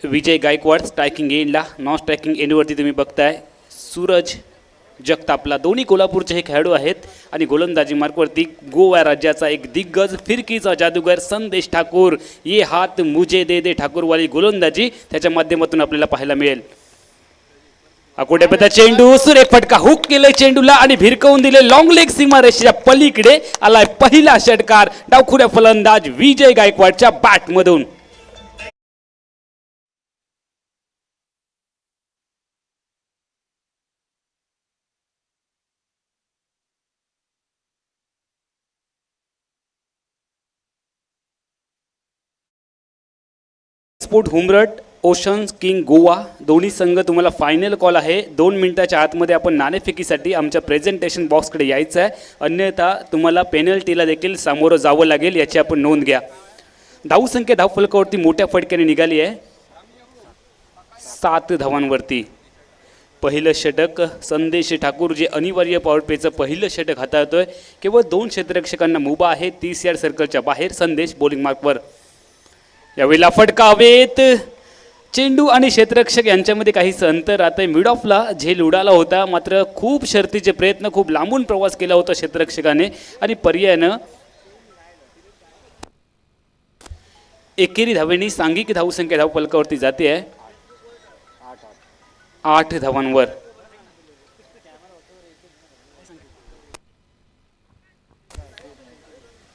विजय गायकवाड स्ट्रायकिंग एंडला, नॉन स्ट्रायकिंग एंडवरती तुम्ही बघताय सूरज जगतापला. दोन्ही कोल्हापूरचे हे खेळाडू आहेत आणि गोलंदाजी मार्कवरती गोवा राज्याचा एक दिग्गज फिरकीचा जादूगर संदेश ठाकूर. ये हात मुझे दे दे ठाकूरवाली गोलंदाजी त्याच्या माध्यमातून आपल्याला पाहायला मिळेल. अकोट्यापता चेंडू सुरेख फटका हुक केले चेंडूला आणि भिरकवून दिले लॉंग लेग सीमारेषेच्या पलीकडे आलाय पहिला षटकार डावखुऱ्या फलंदाज विजय गायकवाडच्या बॅटमधून. स्पोर्ट हुमरट ओशन्स किंग गोवा दोन्ही संघ तुम्हाला फायनल कॉल आहे. 2 मिनिटाच्या आतमध्ये आपण नाणेफेकीसाठी आमच्या प्रेझेंटेशन बॉक्सकडे यायचं आहे, अन्यथा तुम्हाला पेनल्टीला देखील सामोरं जावं लागेल याची आपण नोंद घ्या. धावसंख्या धावफलकावरती मोठ्या फटक्याने निघाली आहे 7 धावांवरती. पहिलं षटक संदेश ठाकूर जे अनिवार्य पॉवर प्लेचं पहिलं षटक हाताळतोय. केवळ 2 क्षेत्ररक्षकांना मुभा आहे 30 यार्ड सर्कलच्या बाहेर. संदेश बॉलिंग मार्कवर. यावेळेला फटका हवेत. चेंडू आणि क्षेत्ररक्षक यांच्यामध्ये काहीच अंतर राहतंय. मिड ऑफला झेल उडाला होता मात्र खूप शर्तीचे प्रयत्न खूप लांबून प्रवास केला होता क्षेत्ररक्षकाने आणि पर्यायानं एकेरी धावेनी सांघिक धावसंख्या धावफलकावरती जाते आहे 8 धावांवर.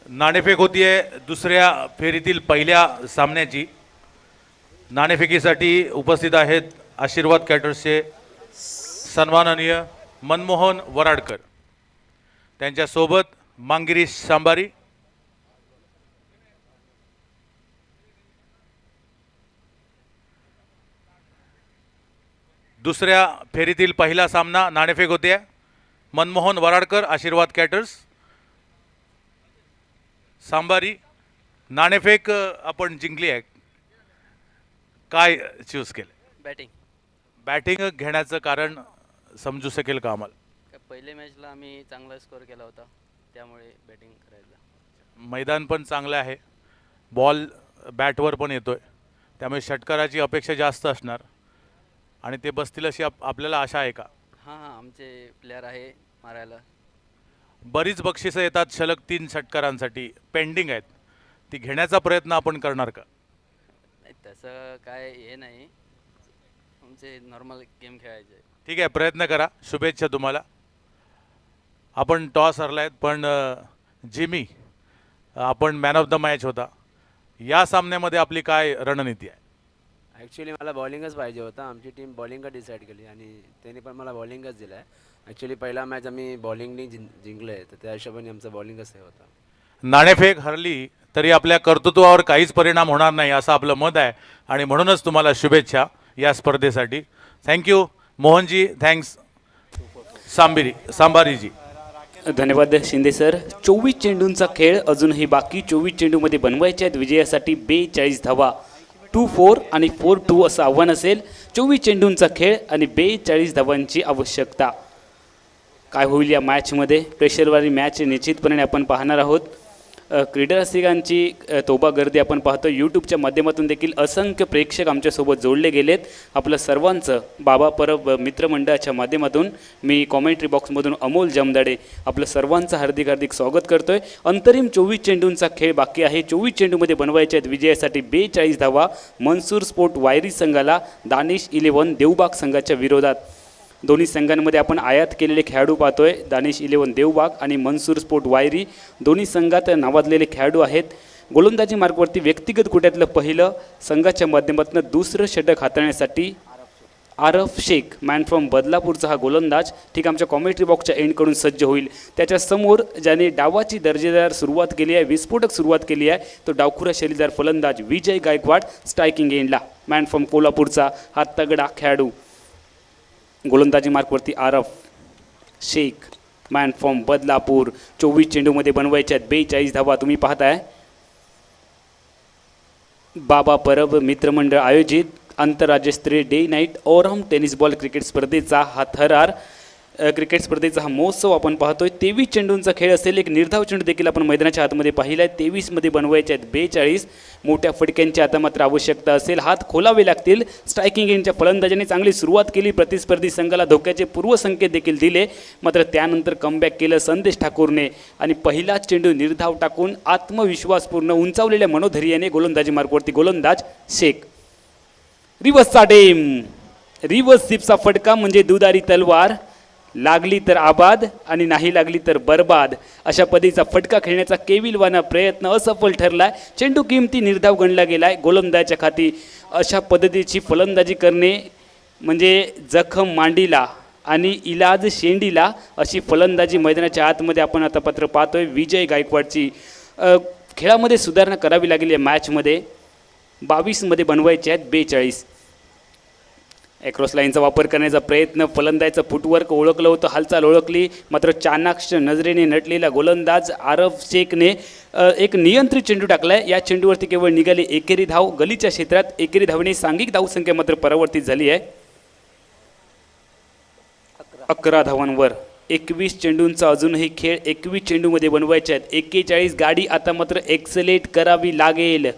नाणेफेक होतीये दुसऱ्या फेरीतील पहिल्या सामन्याची. नाणेफेकीसाठी उपस्थित आहेत आशीर्वाद कॅटर्सचे सन्माननीय मनमोहन वराडकर, त्यांच्यासोबत मांगिरी सांबारी, दुसऱ्या फेरीतील पहिला सामना नाणेफेक होते. मनमोहन वराडकर आशीर्वाद कॅटर्स, सांबारी. नाणेफेक आपण जिंकली आहे, काय चूज केलं? बॅटिंग. बॅटिंग घेण्याचं कारण समजू शकेल का आम्हाला? पहिल्या मॅचला आम्ही चांगला स्कोअर केला होता त्यामुळे बॅटिंग करायला. मैदान पण चांगलं आहे, बॉल बॅटवर पण येतोय, त्यामुळे षटकाराची अपेक्षा जास्त असणार आणि ते बसतील अशी आपल्याला आशा आहे का? हां हां, आमचे प्लेयर आहे मारायला. बरीच बक्षिसं येतात सलग 3 षटकारांसाठी पेंडिंग आहेत, ती घेण्याचा प्रयत्न आपण करणार का? नाही तसं काय हे नाही, आमचे नॉर्मल गेम खेळायचे. ठीक आहे, प्रयत्न करा. शुभेच्छा तुम्हाला. आपण टॉस हरलायत पण जिमी आपण मॅन ऑफ द मॅच होता. या सामन्यामध्ये आपली काय रणनीती आहे? ॲक्च्युली मला बॉलिंगच पाहिजे होता, आमची टीम बॉलिंगच डिसाईड केली आणि त्यांनी पण मला बॉलिंगच दिला आहे. ॲक्च्युली पहिला मॅच आम्ही बॉलिंगनी जिंकलो आहे, तर त्या हिशोबाने आमचा बॉलिंगच हे होता. नाणेफेक हरली तरी आपल्या कर्तृत्वावर काहीच परिणाम होणार नाही असं आपलं मत आहे आणि म्हणूनच तुम्हाला शुभेच्छा या स्पर्धेसाठी. Thank you Mohanji, thanks Sambariji. धन्यवाद शिंदे सर. 24 चेंडूंचा खेळ अजूनही बाकी. 24 चेंडूमध्ये बनवायचे आहेत विजयासाठी 42 धावा. 2-4 आणि 4-2 असं आव्हान असेल. 24 चेंडूंचा खेळ आणि 42 धावांची आवश्यकता. काय होईल या मॅचमध्ये? प्रेशरवाली मॅच निश्चितपणे आपण पाहणार आहोत. क्रीडा रसिकांची तोबा गर्दी आपण पाहतो. यूट्यूबच्या माध्यमातून देखील असंख्य प्रेक्षक आमच्यासोबत जोडले गेलेत. आपलं सर्वांचं बाबा परब मित्रमंडळाच्या माध्यमातून मी कॉमेंट्री बॉक्समधून अमोल जमदाडे आपलं सर्वांचं हार्दिक हार्दिक स्वागत करतोय. अंतरिम 24 चेंडूंचा खेळ बाकी आहे. 24 चेंडूमध्ये बनवायचे आहेत विजयासाठी 42 धावा. मनसूर स्पोर्ट वायरी संघाला दानिश 11 देवबाग संघाच्या विरोधात. दोन्ही संघांमध्ये आपण आयात केलेले खेळाडू पाहतोय. दानिश 11 देवबाग आणि मनसूर स्पोर्ट वायरी दोन्ही संघात नावाजलेले खेळाडू आहेत. गोलंदाजी मार्कवरती व्यक्तिगत कोट्यातलं पहिलं, संघाच्या माध्यमातून दुसरं षटक हाताळण्यासाठी आरफ शेख मॅन फ्रॉम बदलापूरचा हा गोलंदाज ठीक आमच्या कॉमेंट्री बॉक्सच्या एंडकडून सज्ज होईल. त्याच्यासमोर ज्याने डावाची दर्जेदार सुरुवात केली आहे, विस्फोटक सुरुवात केली आहे, तो डावखुरा शैलीदार फलंदाज विजय गायकवाड स्ट्रायकिंग एंडला. मॅन फ्रॉम कोल्हापूरचा हा तगडा खेळाडू. गोलंदाजी मार्कवरती आरफ शेख मॅन फ्रॉम बदलापूर. 24 चेंडूमध्ये बनवायचे आहेत 42 धावा. तुम्ही पाहताय बाबा परब मित्रमंडळ आयोजित आंतरराज्यस्तरीय डे नाईट ऑरहम टेनिस बॉल क्रिकेट स्पर्धेचा हा थरार क्रिकेट स्पर्धेचा हा महोत्सव आपण पाहतोय. 23 चेंडूंचा खेळ असेल. एक निर्धाव चेंडू देखील आपण मैदानाच्या आतमध्ये पाहिला आहे. 23मध्ये बनवायचे आहेत 42. मोठ्या फटक्यांची आता मात्र आवश्यकता असेल. हात खोलावे लागतील. स्ट्रायकिंग एंडच्या फलंदाजाने चांगली सुरुवात केली. प्रतिस्पर्धी संघाला धोक्याचे पूर्वसंकेत देखील दिले. मात्र त्यानंतर कमबॅक केलं संदेश ठाकूरने आणि पहिलाच चेंडू निर्धाव टाकून आत्मविश्वासपूर्ण उंचावलेल्या मनोधैर्याने गोलंदाजी मार्कवरती गोलंदाज शेख. रिवर्सचा डेम. रिवर्स सिपचा फटका म्हणजे दुधारी तलवार. लागली तर आबाद आणि नाही लागली तर बर्बाद अशा पद्धतीचा फटका खेळण्याचा केविलवाना प्रयत्न असफल ठरलाय. चेंडू किमती निर्धाव गणला गेलाय. गोलंदाजाच्या खाती अशा पद्धतीची फलंदाजी करणे म्हणजे जखम मांडीला आणि इलाज शेंडीला अशी फलंदाजी मैदानाच्या आतमध्ये आपण आता पत्र पाहतोय. विजय गायकवाडची खेळामध्ये सुधारणा करावी लागली आहे. मॅचमध्ये 22मध्ये बनवायचे आहेत 42. ॲक्रॉस लाईनचा वापर करण्याचा प्रयत्न. फलंदाजाचं फुटवर्क ओळखलं होतं, हालचाल ओळखली. मात्र चाणाक्ष नजरेने नटलेला गोलंदाज आरफ शेखने एक नियंत्रित चेंडू टाकलाय. या चेंडूवरती केवळ निघाली एकेरी धाव. गलीच्या क्षेत्रात एकेरी धावने सांघिक धावसंख्या मात्र परावर्तित झाली आहे 11 धावांवर. 21 चेंडूंचा अजूनही खेळ 21 चेंडूमध्ये बनवायचे आहेत 41. गाडी आता मात्र एक्सलेट करावी लागेल.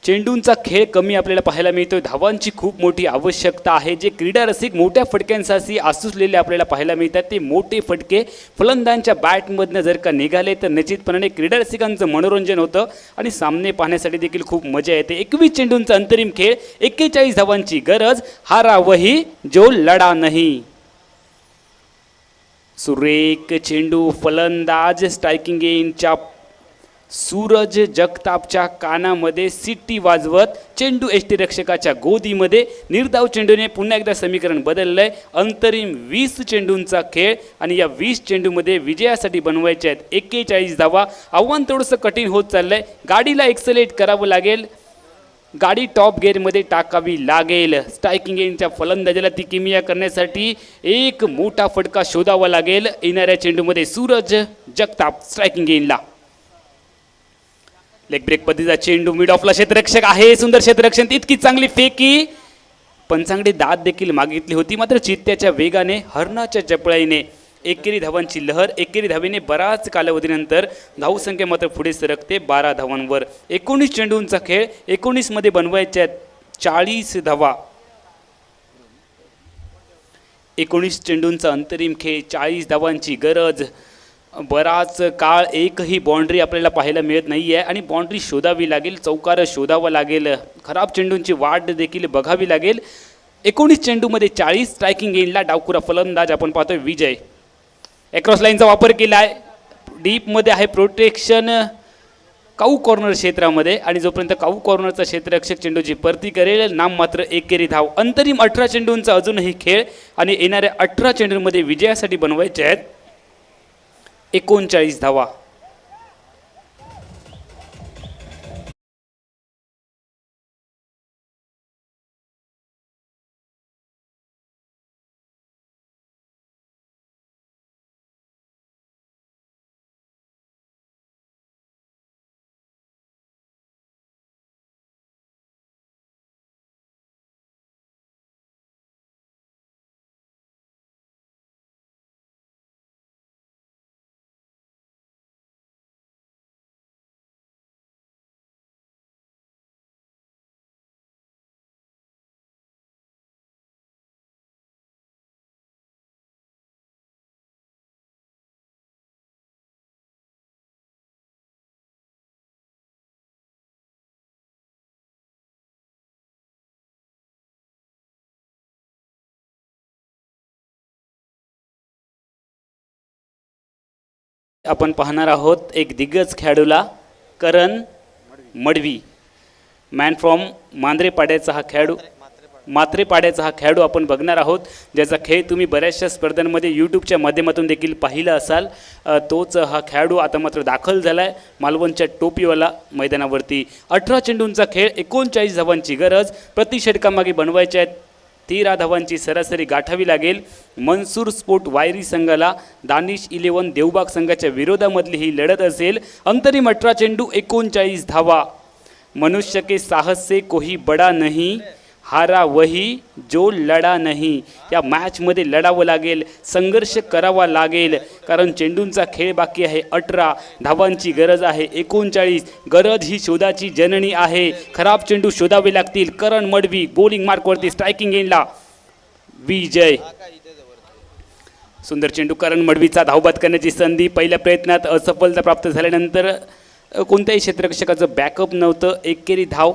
चेंडूंचा खेळ कमी आपल्याला पाहायला मिळतोय. धावांची खूप मोठी आवश्यकता आहे. जे क्रीडा रसिक मोठ्या फटक्यांसाठी आसुसलेले आपल्याला पाहायला मिळतात ते मोठे फटके फलंदाजांच्या बॅटमधनं जर का निघाले तर निश्चितपणे क्रीडा रसिकांचं मनोरंजन होतं आणि सामने पाहण्यासाठी देखील खूप मजा येते. 21 चेंडूंचा अंतरिम खेळ 41 धावांची गरज. हारा वही जो लढा नाही. सुरेख चेंडू. फलंदाज स्ट्रायकिंग एंडच्या सूरज जगतापच्या कानामध्ये सिट्टी वाजवत चेंडू यष्टिरक्षकाच्या गोदीमध्ये. निर्धाव चेंडूने पुन्हा एकदा समीकरण बदललंय. अंतरिम 20 चेंडूंचा खेळ आणि या 20 चेंडूमध्ये विजयासाठी बनवायचे आहेत 41 धावा. आव्हान थोडंसं कठीण होत चाललंय. गाडीला एक्सलेट करावं लागेल. गाडी टॉप गिअरमध्ये टाकावी लागेल. स्ट्रायकिंग एंडच्या फलंदाजाला ती किमिया करण्यासाठी एक मोठा फटका शोधावा लागेल. येणाऱ्या चेंडूमध्ये सूरज जगताप स्ट्रायकिंग एंडला. लेग ब्रेक पद्धतीचा चेंडू. मिड ऑफला क्षेत्ररक्षक आहे. सुंदर क्षेत्ररक्षण. इतकी चांगली फेकी. पंचांगडी दाद देखील मागितली होती. मात्र चित्त्याच्या वेगाने हरणाच्या चपळाईने एकेरी धावांची लहर. एकेरी धावेने बराच कालावधीनंतर धावसंख्या मात्र पुढे सरकते 12 धावांवर. 19 चेंडूंचा खेळ 19मध्ये बनवायच्या 40 धावा. 19 चेंडूंचा अंतरिम खेळ 40 धावांची गरज. बराच काळ एकही बाउंड्री आपल्याला पाहायला मिळत नाही आहे आणि बाउंड्री शोधावी लागेल. चौकार शोधावा लागेल. खराब चेंडूंची वाट देखील बघावी लागेल. 19 चेंडूमध्ये 40. स्ट्रायकिंग एंडला डावखुरा फलंदाज आपण पाहतोय विजय. ॲक्रॉस लाईनचा वापर केला आहे. डीपमध्ये आहे प्रोटेक्शन काऊ कॉर्नर क्षेत्रामध्ये आणि जोपर्यंत काऊ कॉर्नरचा क्षेत्ररक्षक चेंडूची परती करेल नाम मात्र एकेरी धाव. अंतरिम 18 चेंडूंचा अजूनही खेळ आणि येणाऱ्या 18 चेंडूंमध्ये विजयासाठी बनवायचे आहेत 39 धावा. आपण पाहणार आहोत एक दिग्गज खेळाडूला. करण मडवी मॅन फ्रॉम मांद्रेपाड्याचा हा खेळाडू. मात्रेपाड्याचा हा खेळाडू आपण बघणार आहोत, ज्याचा खेळ तुम्ही बऱ्याचशा स्पर्धांमध्ये यूट्यूबच्या माध्यमातून देखील पाहिला असाल. तोच हा खेळाडू आता मात्र दाखल झाला आहे मालवणच्या टोपीवाला मैदानावरती. 18 चेंडूंचा खेळ, 39 धावांची गरज, प्रति षटकामागे बनवायच्या आहेत 13 धावांची सरासरी गाठावी लागेल. मनसूर स्पोर्ट वायरी संघाला दानिश 11 देवबाग संघाच्या विरोधामधली ही लढत असेल. अंतरिम 18 चेंडू, 39 धावा. मनुष्य के साहस से कोई बडा नहीं, हारा वही जो लढा नाही. या मॅचमध्ये लढावं लागेल, संघर्ष करावा लागेल, कारण चेंडूंचा खेळ बाकी आहे. 18 धावांची गरज आहे, 39. गरज ही शोधाची जननी आहे. खराब चेंडू शोधावे लागतील. करण मडवी बॉलिंग मार्कवरती, स्ट्रायकिंग एंडला विजय. सुंदर चेंडू, करण मडवीचा धावबाद करण्याची संधी. पहिल्या प्रयत्नात असफलता प्राप्त झाल्यानंतर कोणत्याही क्षेत्ररक्षकाचं बॅकअप नव्हतं. एकेरी धाव,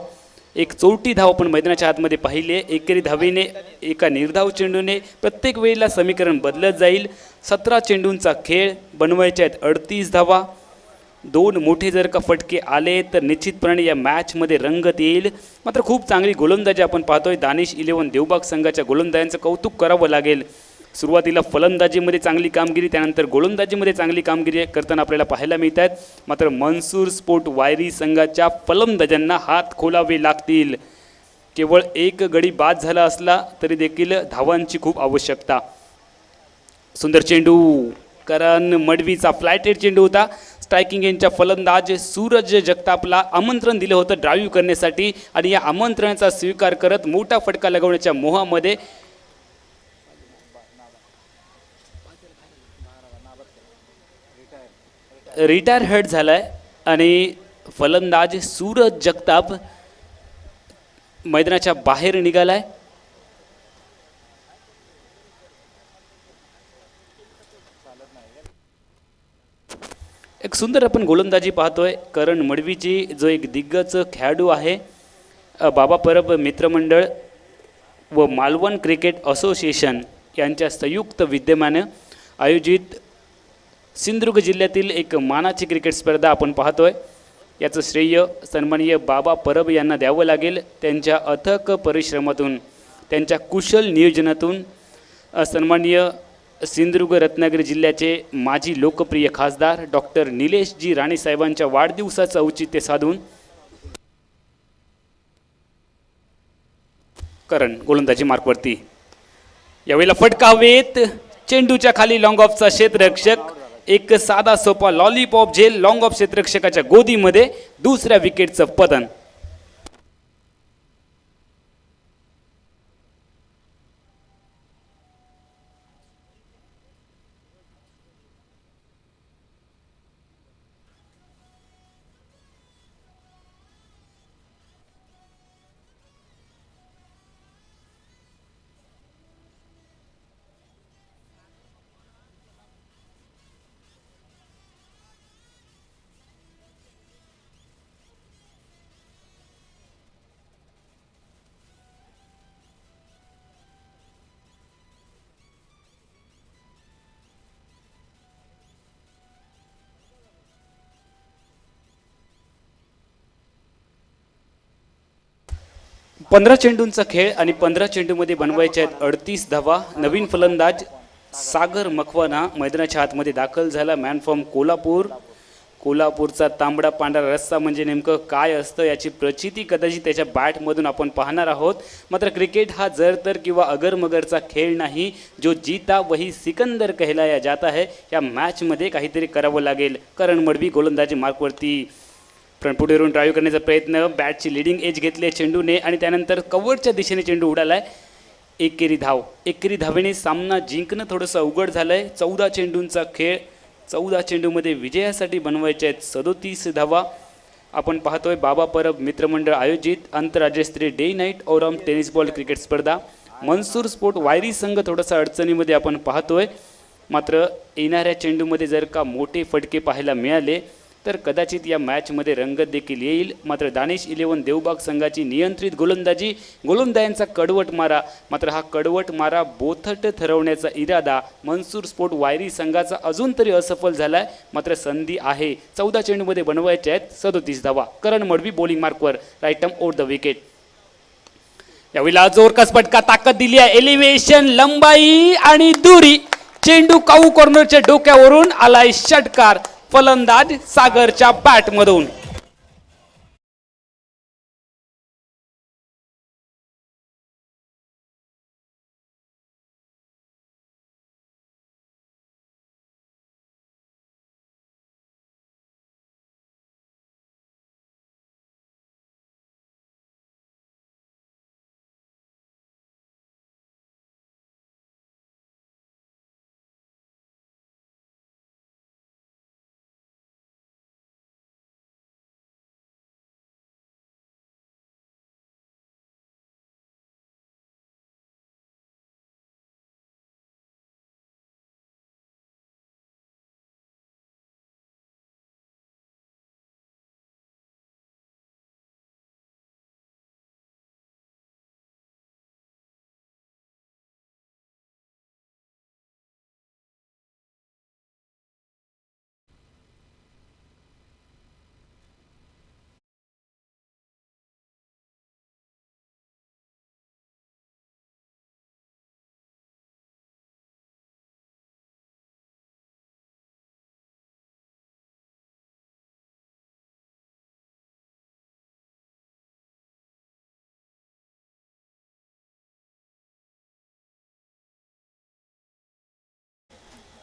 एक चौटी धाव आपण मैदानाच्या आतमध्ये पाहिली आहे. एकेरी धावेने, एका निर्धाव चेंडूने प्रत्येक वेळेला समीकरण बदलत जाईल. 17 चेंडूंचा खेळ, बनवायचे आहेत 38 धावा. 2 मोठे जर का फटके आले तर निश्चितपणे या मॅचमध्ये रंगत येईल. मात्र खूप चांगली गोलंदाजी आपण पाहतोय. दानिश 11 देवबाग संघाच्या गोलंदाजांचं कौतुक करावं लागेल. सुरुवातीला फलंदाजीमध्ये चांगली कामगिरी, त्यानंतर गोलंदाजीमध्ये चांगली कामगिरी करताना आपल्याला पाहायला मिळत आहेत. मात्र मनसूर स्पोर्ट वायरी संघाच्या फलंदाजांना हात खोलावे लागतील. केवळ एक गडी बाद झाला असला तरी देखील धावांची खूप आवश्यकता. सुंदर चेंडू, करण मडवीचा फ्लायटेड चेंडू होता. स्ट्रायकिंग यांच्या फलंदाज सूरज जगतापला आमंत्रण दिलं होतं ड्राईव्ह करण्यासाठी, आणि या आमंत्रणाचा स्वीकार करत मोठा फटका लगवण्याच्या मोहामध्ये रिटायर हर्ट झाला आहे. आणि फलंदाज सूरज जगताप मैदानाच्या बाहेर निघाला आहे. एक सुंदर आपण गोलंदाजी पाहतोय. करण मडवीची जो एक दिग्गज खेळाडू आहे, बाबा परब मित्रमंडळ व मालवण क्रिकेट असोसिएशन यांच्या संयुक्त विद्यमाने आयोजित सिंधुदुर्ग जिल्ह्यातील एक मानाची क्रिकेट स्पर्धा आपण पाहतोय. याचं श्रेय सन्माननीय बाबा परब यांना द्यावं लागेल. त्यांच्या अथक परिश्रमातून, त्यांच्या कुशल नियोजनातून सन्माननीय सिंधुदुर्ग रत्नागिरी जिल्ह्याचे माजी लोकप्रिय खासदार डॉक्टर निलेशजी राणे साहेबांच्या वाढदिवसाचं औचित्य साधून करण गोलंदाजी मार्कवरती. यावेळेला फटका हवेत, चेंडूच्या खाली लॉंग ऑफचा क्षेत्ररक्षक एक साधा सोपा लॉलीपॉप झेल लॉंग ऑफ क्षेत्ररक्षकाच्या गोदीमध्ये. दुसऱ्या विकेटचं पतन. पंधरा चेंडूंचा खेळ आणि 15 चेंडूमध्ये बनवायचे आहेत 38 धावा. नवीन फलंदाज सागर मखवाना मैदानाच्या आतमध्ये दाखल झाला. Man from Kolhapur. कोल्हापूरचा तांबडा पांढरा रस्सा म्हणजे नेमकं काय असतं याची प्रचिती कदाचित त्याच्या बॅटमधून आपण पाहणार आहोत. मात्र क्रिकेट हा जर तर किंवा अगर मगरचा खेळ नाही. जो जीता वही सिकंदर कहलाया जाता है. या मॅचमध्ये काहीतरी करावं लागेल. करण मडवी गोलंदाजी मार्कवरती फ्रंटफुटीवरून ड्राईव्ह करण्याचा प्रयत्न. बॅटची लिडिंग एज घेतली आहे चेंडूने आणि त्यानंतर कव्हरच्या दिशेने चेंडू उडाला आहे. एकेरी धाव. एकेरी धावेने सामना जिंकणं थोडंसं अवघड झालं आहे. 14 चेंडूंचा खेळ. 14 चेंडूमध्ये विजयासाठी बनवायचे आहेत 37 धावा. आपण पाहतोय बाबा परब मित्रमंडळ आयोजित आंतरराज्यस्तरीय डे नाईट ऑरम टेनिस बॉल क्रिकेट स्पर्धा. मनसूर स्पोर्ट वायरी संघ थोडासा अडचणीमध्ये आपण पाहतोय. मात्र येणाऱ्या चेंडूमध्ये जर का मोठे फटके पाहायला मिळाले तर कदाचित या मॅचमध्ये रंगत देखील येईल. मात्र दानिश 11 देवबाग संघाची नियंत्रित गोलंदाजी. गोलंदाजांचा कडवट मारा. मात्र हा कडवट मारा बोथट ठरवण्याचा इरादा मनसूर स्पोर्ट वायरी संघाचा अजून तरी असफल झाला आहे. मात्र संधी आहे. 14 चेंडूमध्ये बनवायचे आहेत 37 धावा. करण मडवी बॉलिंग मार्कवर. Right arm over the wicket. यावेळेला जोरकस फटका, ताकद दिली आहे, एलिव्हेशन, लंबाई आणि दुरी. चेंडू काऊ कॉर्नरच्या डोक्यावरून आलाय षटकार फलंदाज सागरच्या बॅट मधून.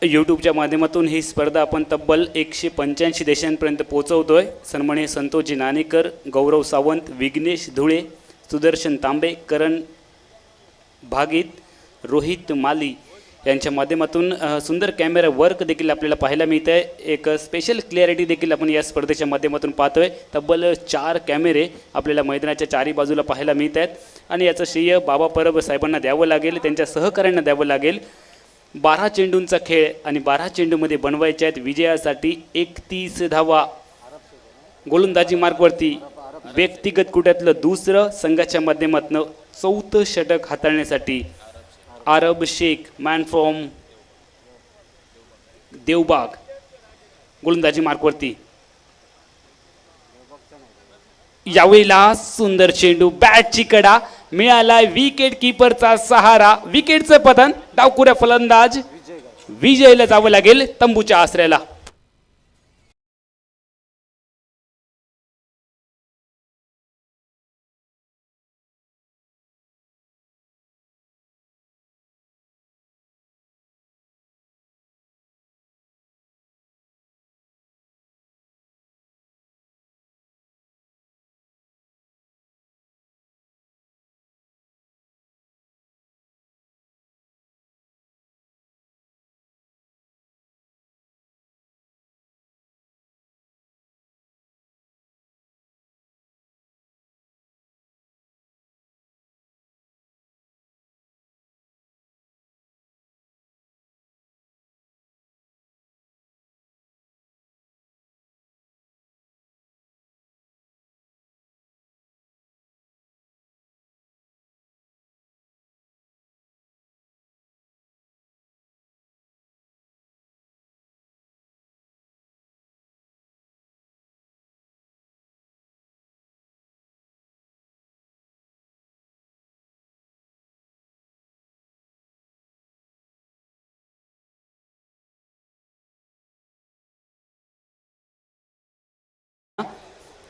यूट्यूबच्या माध्यमातून ही स्पर्धा आपण तब्बल 185 देशांपर्यंत पोहोचवतोय. सन्माननीय संतोषजी नाणेकर, गौरव सावंत, विघ्नेश धुळे, सुदर्शन तांबे, करण भागीत, रोहित माली यांच्या माध्यमातून सुंदर कॅमेरा वर्क देखील आपल्याला पाहायला मिळतं आहे. एक स्पेशल क्लॅरिटी देखील आपण या स्पर्धेच्या माध्यमातून पाहतोय. तब्बल 4 कॅमेरे आपल्याला मैदानाच्या चारी बाजूला पाहायला मिळत आहेत आणि याचं श्रेय बाबा परब साहेबांना द्यावं लागेल, त्यांच्या सहकाऱ्यांना द्यावं लागेल. 12 चेंडूंचा खेळ आणि 12 चेंडूमध्ये बनवायचे आहेत विजयासाठी 31 धावा. गोलंदाजी मार्कवरती व्यक्तिगत कुट्यातलं दुसरं, संघाच्या माध्यमातून 4थं षटक हाताळण्यासाठी आरब शेख, मॅन फ्रॉम देवबाग, गोलंदाजी मार्कवरती. यावेळेला सुंदर चेंडू, बॅटची कडा, मिळालाय विकेट किपरचा सहारा. विकेटचं पतन, डावखुऱ्या फलंदाज विजयला जावं लागेल तंबूच्या आसऱ्याला.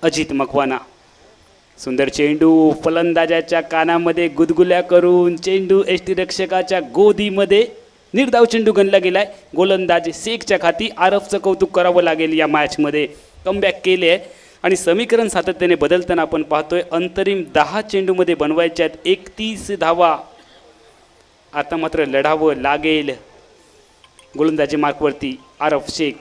अजित मकवाना, सुंदर चेंडू फलंदाजाच्या कानामध्ये गुदगुल्या करून चेंडू यष्टिरक्षकाच्या गोदीमध्ये निर्धाव चेंडू गणला गेलाय. गोलंदाज शेखच्या खाती आरफचं कौतुक करावं लागेल. या मॅचमध्ये कमबॅक केले आहे आणि समीकरण सातत्याने बदलताना आपण पाहतोय. अंतरिम 10 चेंडूमध्ये बनवायच्या आहेत 31 धावा. आता मात्र लढावं लागेल. गोलंदाजी मार्कवरती आरफ शेख,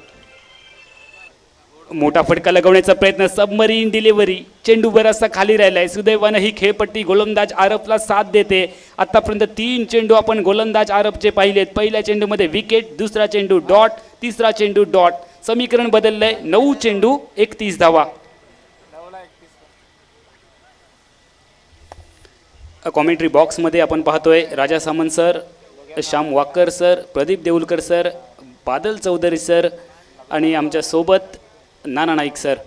मोठा फटका लगवण्याचा प्रयत्न, सबमरीन डिलिव्हरी, चेंडू बराचसा खाली राहिलाय. सुदैवानं ही खेळपट्टी गोलंदाज आरफला साथ देते. आतापर्यंत 3 चेंडू आपण गोलंदाज आरफचे पाहिलेत. पहिल्या चेंडूमध्ये विकेट, दुसरा चेंडू डॉट, तिसरा चेंडू डॉट. समीकरण बदललंय. 9 चेंडू 31 धावा. कॉमेंट्री बॉक्समध्ये आपण पाहतोय Raja Samant sir, Shyam Wakar sir, Pradeep Deulkar sir, Badal Chaudhary sir आणि आमच्या सोबत नाना नाईक सर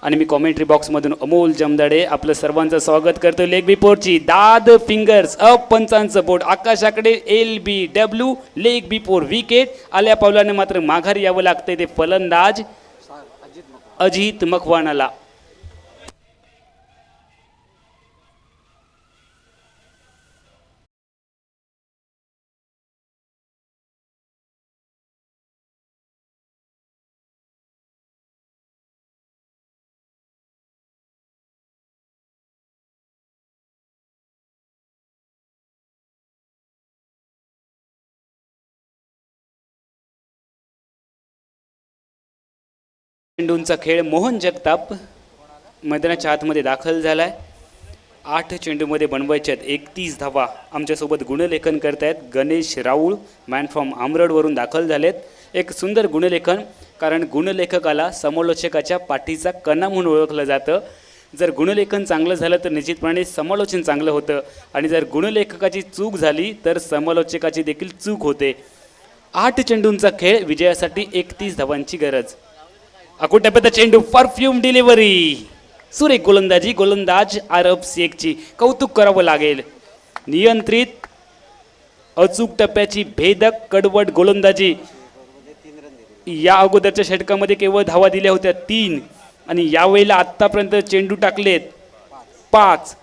आणि मी कॉमेंट्री बॉक्समधून अमोल जमदाडे आपलं सर्वांचं स्वागत करतो. लेग बिफोरची दाद फिंगर्स अप, पंचांचं बोट आकाशाकडे, LBW लेग बिफोर विकेट. आल्या पावलाने मात्र माघारी यावं लागतंय ते फलंदाज अजित मकवानाला. चेंडूंचा खेळ मोहन जगताप मैदानाच्या आतमध्ये दाखल झालाय. 8 चेंडूमध्ये बनवायचे आहेत 31 धावा. आमच्यासोबत गुणलेखन करतायत गणेश राऊळ, मॅन फ्रॉम आमरडवरून दाखल झालेत. एक सुंदर गुणलेखन, कारण गुणलेखकाला समालोचकाच्या पाठीचा कणा म्हणून ओळखलं जातं. जर गुणलेखन चांगलं झालं तर निश्चितपणे समालोचन चांगलं होतं, आणि जर गुणलेखकाची चूक झाली तर समालोचकाची देखील चूक होते. 8 चेंडूंचा खेळ, विजयासाठी 31 धावांची गरज. अकोट्यापर्यंत चेंडू, परफ्यूम डिलिव्हरी, सुरेख गोलंदाजी. गोलंदाज आरब शेखची कौतुक करावं लागेल. नियंत्रित अचूक टप्प्याची भेदक कडवट गोलंदाजी. या अगोदरच्या षटकामध्ये केवळ धावा दिल्या होत्या 3, आणि यावेळेला आत्तापर्यंत चेंडू टाकलेत 5.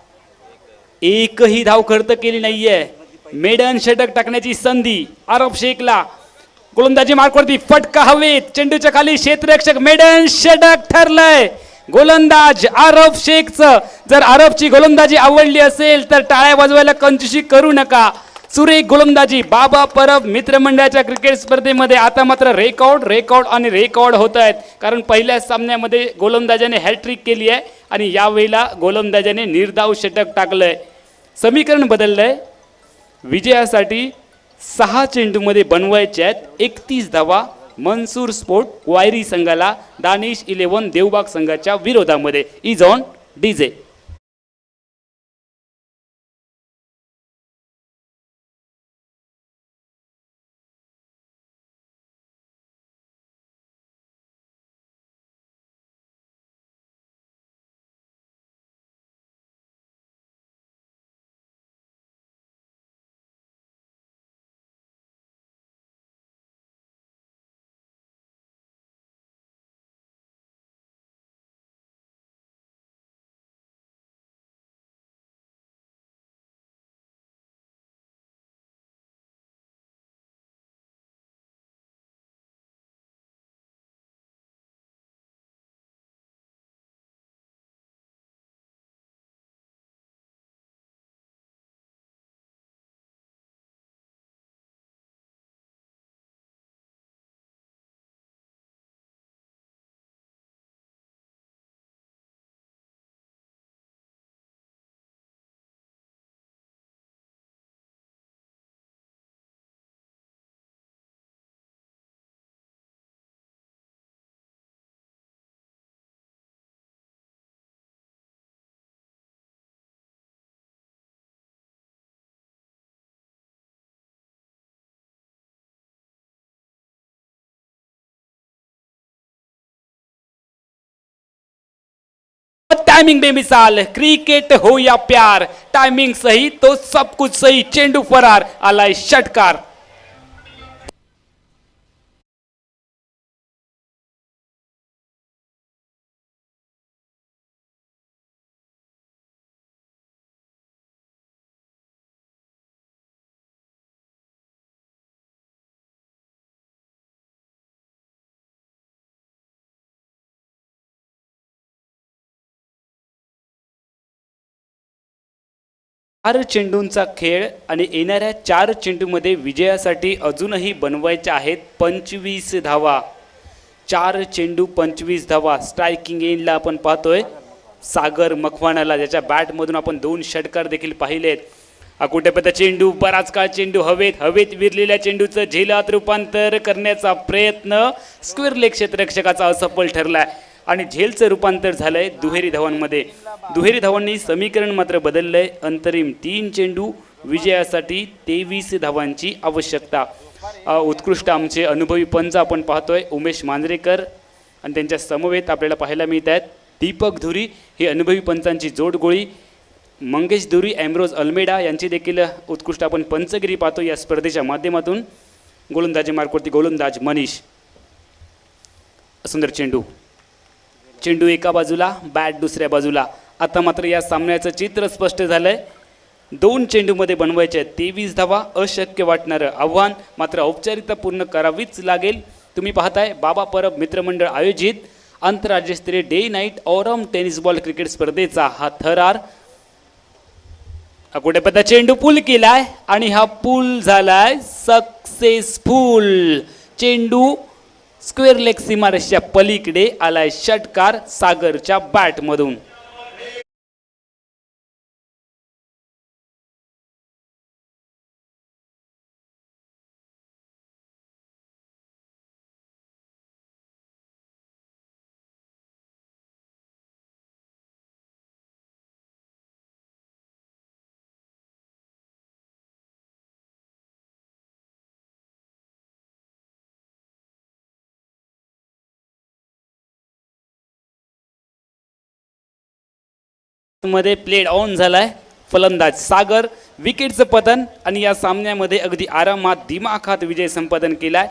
एकही धाव खर्च केली नाहीये. मेडन षटक टाकण्याची संधी अरब शेखला. गोलंदाजी मार्कवरती फटका हवेत, चेंडूच्या खाली क्षेत्ररक्षक, मेडन षटक ठरलंय. गोलंदाज आरब शेखचं. जर आरबची गोलंदाजी आवडली असेल तर टाळ्या वाजवायला कंजूसी करू नका. सुरेख गोलंदाजी. बाबा परब मित्रमंडळाच्या क्रिकेट स्पर्धेमध्ये आता मात्र रेकॉर्ड होत आहेत, कारण पहिल्या सामन्यामध्ये गोलंदाजाने हॅट्रिक केली आहे आणि यावेळेला गोलंदाजाने निर्धाव षटक टाकलंय. समीकरण बदललंय. विजयासाठी 6 चेंडूमध्ये बनवायचे आहेत 31 धावा. मनसूर स्पोर्ट वायरी संघाला दानिश 11 देवबाग संघाच्या विरोधामध्ये. Is on DJ. टाइमिंग बेमिसाल, क्रिकेट हो या प्यार, टाइमिंग सही तो सब कुछ सही. चेंडू फरार, आलाय षटकार. चार चेंडूंचा खेळ, आणि येणाऱ्या 4 चेंडूमध्ये विजयासाठी अजूनही बनवायचे आहेत 25 धावा. 4 चेंडू 25 धावा. स्ट्रायकिंग एंडला आपण पाहतोय सागर मकवानाला, ज्याच्या बॅटमधून आपण 2 षटकार देखील पाहिलेत. अकोट्यापर्यंत चेंडू, बराच काळ चेंडू हवेत विरलेल्या चेंडूचं झेलात रूपांतर करण्याचा प्रयत्न स्क्वेअर लेग क्षेत्ररक्षकाचा असफल ठरलाय, आणि झेलचं रूपांतर झालंय दुहेरी धावांमध्ये. दुहेरी धावांनी समीकरण मात्र बदललंय. अंतरिम 3 चेंडू, विजयासाठी 23 धावांची आवश्यकता. उत्कृष्ट आमचे अनुभवी पंच आपण पाहतोय उमेश मांजरेकर, आणि त्यांच्या समवेत आपल्याला पाहायला मिळत आहेत दीपक धुरी ही अनुभवी पंचांची जोडगोळी, मंगेश धुरी, ॲम्ब्रोज अल्मेडा यांची देखील उत्कृष्ट आपण पंचगिरी पाहतो या स्पर्धेच्या माध्यमातून. गोलंदाजी मार्कवरती गोलंदाज मनीष. सुंदर चेंडू, चेंडू एका बाजूला, बॅट दुसऱ्या बाजूला. आता मात्र या सामन्याचं चित्र स्पष्ट झालंय. 2 चेंडूमध्ये बनवायचे 23 धावा, अशक्य वाटणारं आव्हान, मात्र औपचारिकता पूर्ण करावीच लागेल. तुम्ही पाहताय बाबा परब मित्रमंडळ आयोजित आंतरराज्यस्तरीय डे नाईट ऑरम टेनिस बॉल क्रिकेट स्पर्धेचा हा थरार. अकोट्यापदा चेंडू पूल केलाय आणि हा पूल झालाय सक्सेसफुल. चेंडू स्क्वेअर लेग सीमारेषच्या पलीकडे आलाय, षटकार सागरच्या बॅटमधून. मध्ये प्लेड ऑन झालाय. फलंदाज सागर, विकेटचं पतन आणि या सामन्यामध्ये अगदी आरामात दिमाखात विजय संपादन केलाय.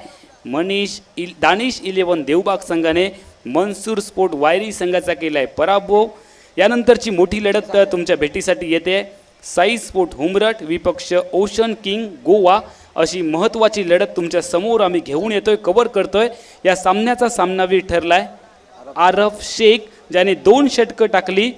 दानिश 11 देवबाग संघाने मनसूर स्पोर्ट वायरी संघाचा केलाय पराभव. यानंतरची मोठी लढत तुमच्या भेटीसाठी येते. साई स्पोर्ट हुमरट विपक्ष ओशन किंग गोवा अशी महत्त्वाची लढत तुमच्या समोर आम्ही घेऊन येतोय, कव्हर करतोय. या सामन्याचा सामनावीर ठरलाय आरफ शेख, ज्याने 2 षटकं टाकली,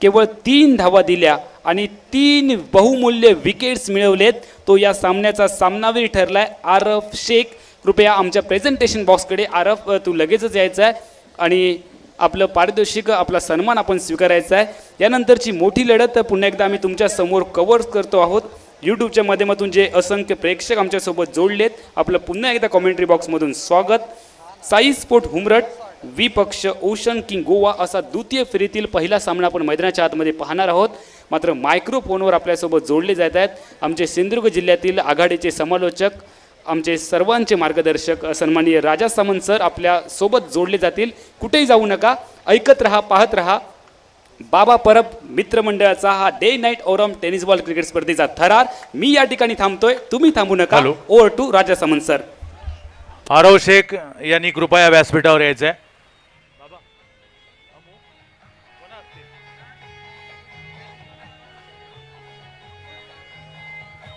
केवळ 3 धावा दिल्या आणि 3 बहुमूल्य विकेट्स मिळवलेत. तो या सामन्याचा सामनावीर ठरलाय आरफ शेख. कृपया आमच्या प्रेझेंटेशन बॉक्सकडे आरफ तू लगेचच यायचं आहे आणि आपलं पारितोषिक, आपला सन्मान आपण स्वीकारायचा आहे. यानंतरची मोठी लढत पुन्हा एकदा आम्ही तुमच्या समोर कव्हर करतो आहोत. यूट्यूबच्या माध्यमातून जे असंख्य प्रेक्षक आमच्यासोबत जोडलेत, आपलं पुन्हा एकदा कॉमेंट्री बॉक्समधून स्वागत. साई स्पोर्ट हुमरट विपक्ष ओशन किंग गोवा असा द्वितीय फेरीतील पहिला सामना आपण मैदानाच्या आतमध्ये पाहणार आहोत. मात्र मायक्रोफोनवर आपल्यासोबत जोडले जात आहेत आमचे सिंधुदुर्ग जिल्ह्यातील आघाडीचे समालोचक, आमचे सर्वांचे मार्गदर्शक सन्माननीय राजा सामंत सर आपल्या सोबत जोडले जातील. कुठेही जाऊ नका, ऐकत रहा, पाहत रहा. बाबा परब मित्रमंडळाचा हा डे नाईट ऑरम टेनिस बॉल क्रिकेट स्पर्धेचा थरार. मी या ठिकाणी थांबतोय, तुम्ही थांबू नका. Over to Raja Samant sir. Aarav Shaikh यांनी कृपया व्यासपीठावर यायचं आहे.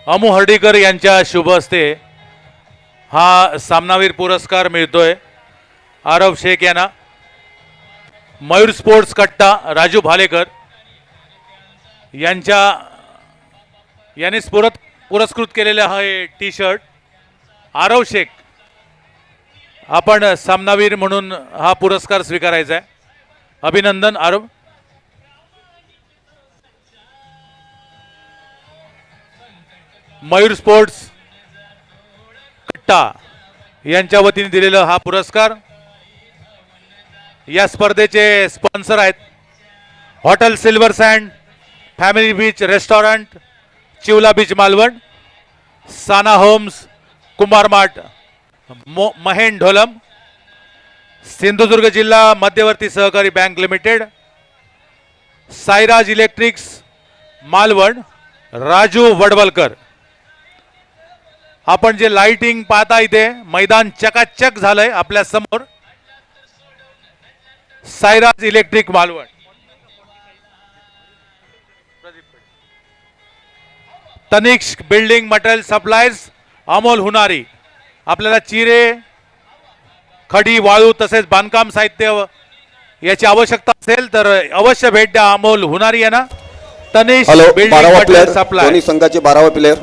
अमू हर्डीकर यांच्या शुभ हस्ते हा सामनावीर पुरस्कार मिळतोय आरव शेख यांना. मयूर स्पोर्ट्स कट्टा राजू भालेकर यांनी पुरस्कृत केलेला हा टी शर्ट. आरव शेख, आपण सामनावीर म्हणून हा पुरस्कार स्वीकारायचा आहे. अभिनंदन आरव. मयूर स्पोर्ट्स कट्टा यांच्या वतीने दिलेला हा पुरस्कार. या स्पर्धेचे स्पॉन्सर आहेत hotel silver sand, family beach restaurant, Chivla beach Malvan, Sana homes, Kumar mart, Mahen Dholam, Sindhudurg जिल्हा मध्यवर्ती सहकारी bank limited, Sairaj electrics Malvan, Raju Vadavalkar. आपण जे लाइटिंग पाहता इथे मैदान चकाचक झालंय आपल्या समोर. Sairaj electric Malvan, Tanishq building material supplies, Amol Hunari. आपल्याला चिरे, खडी, वाळू तसेच बांधकाम साहित्य याची आवश्यकता असेल तर अवश्य भेट द्या अमोल हुनारी यांना. Tanishq building material supply. संघाचे 12वा प्लेयर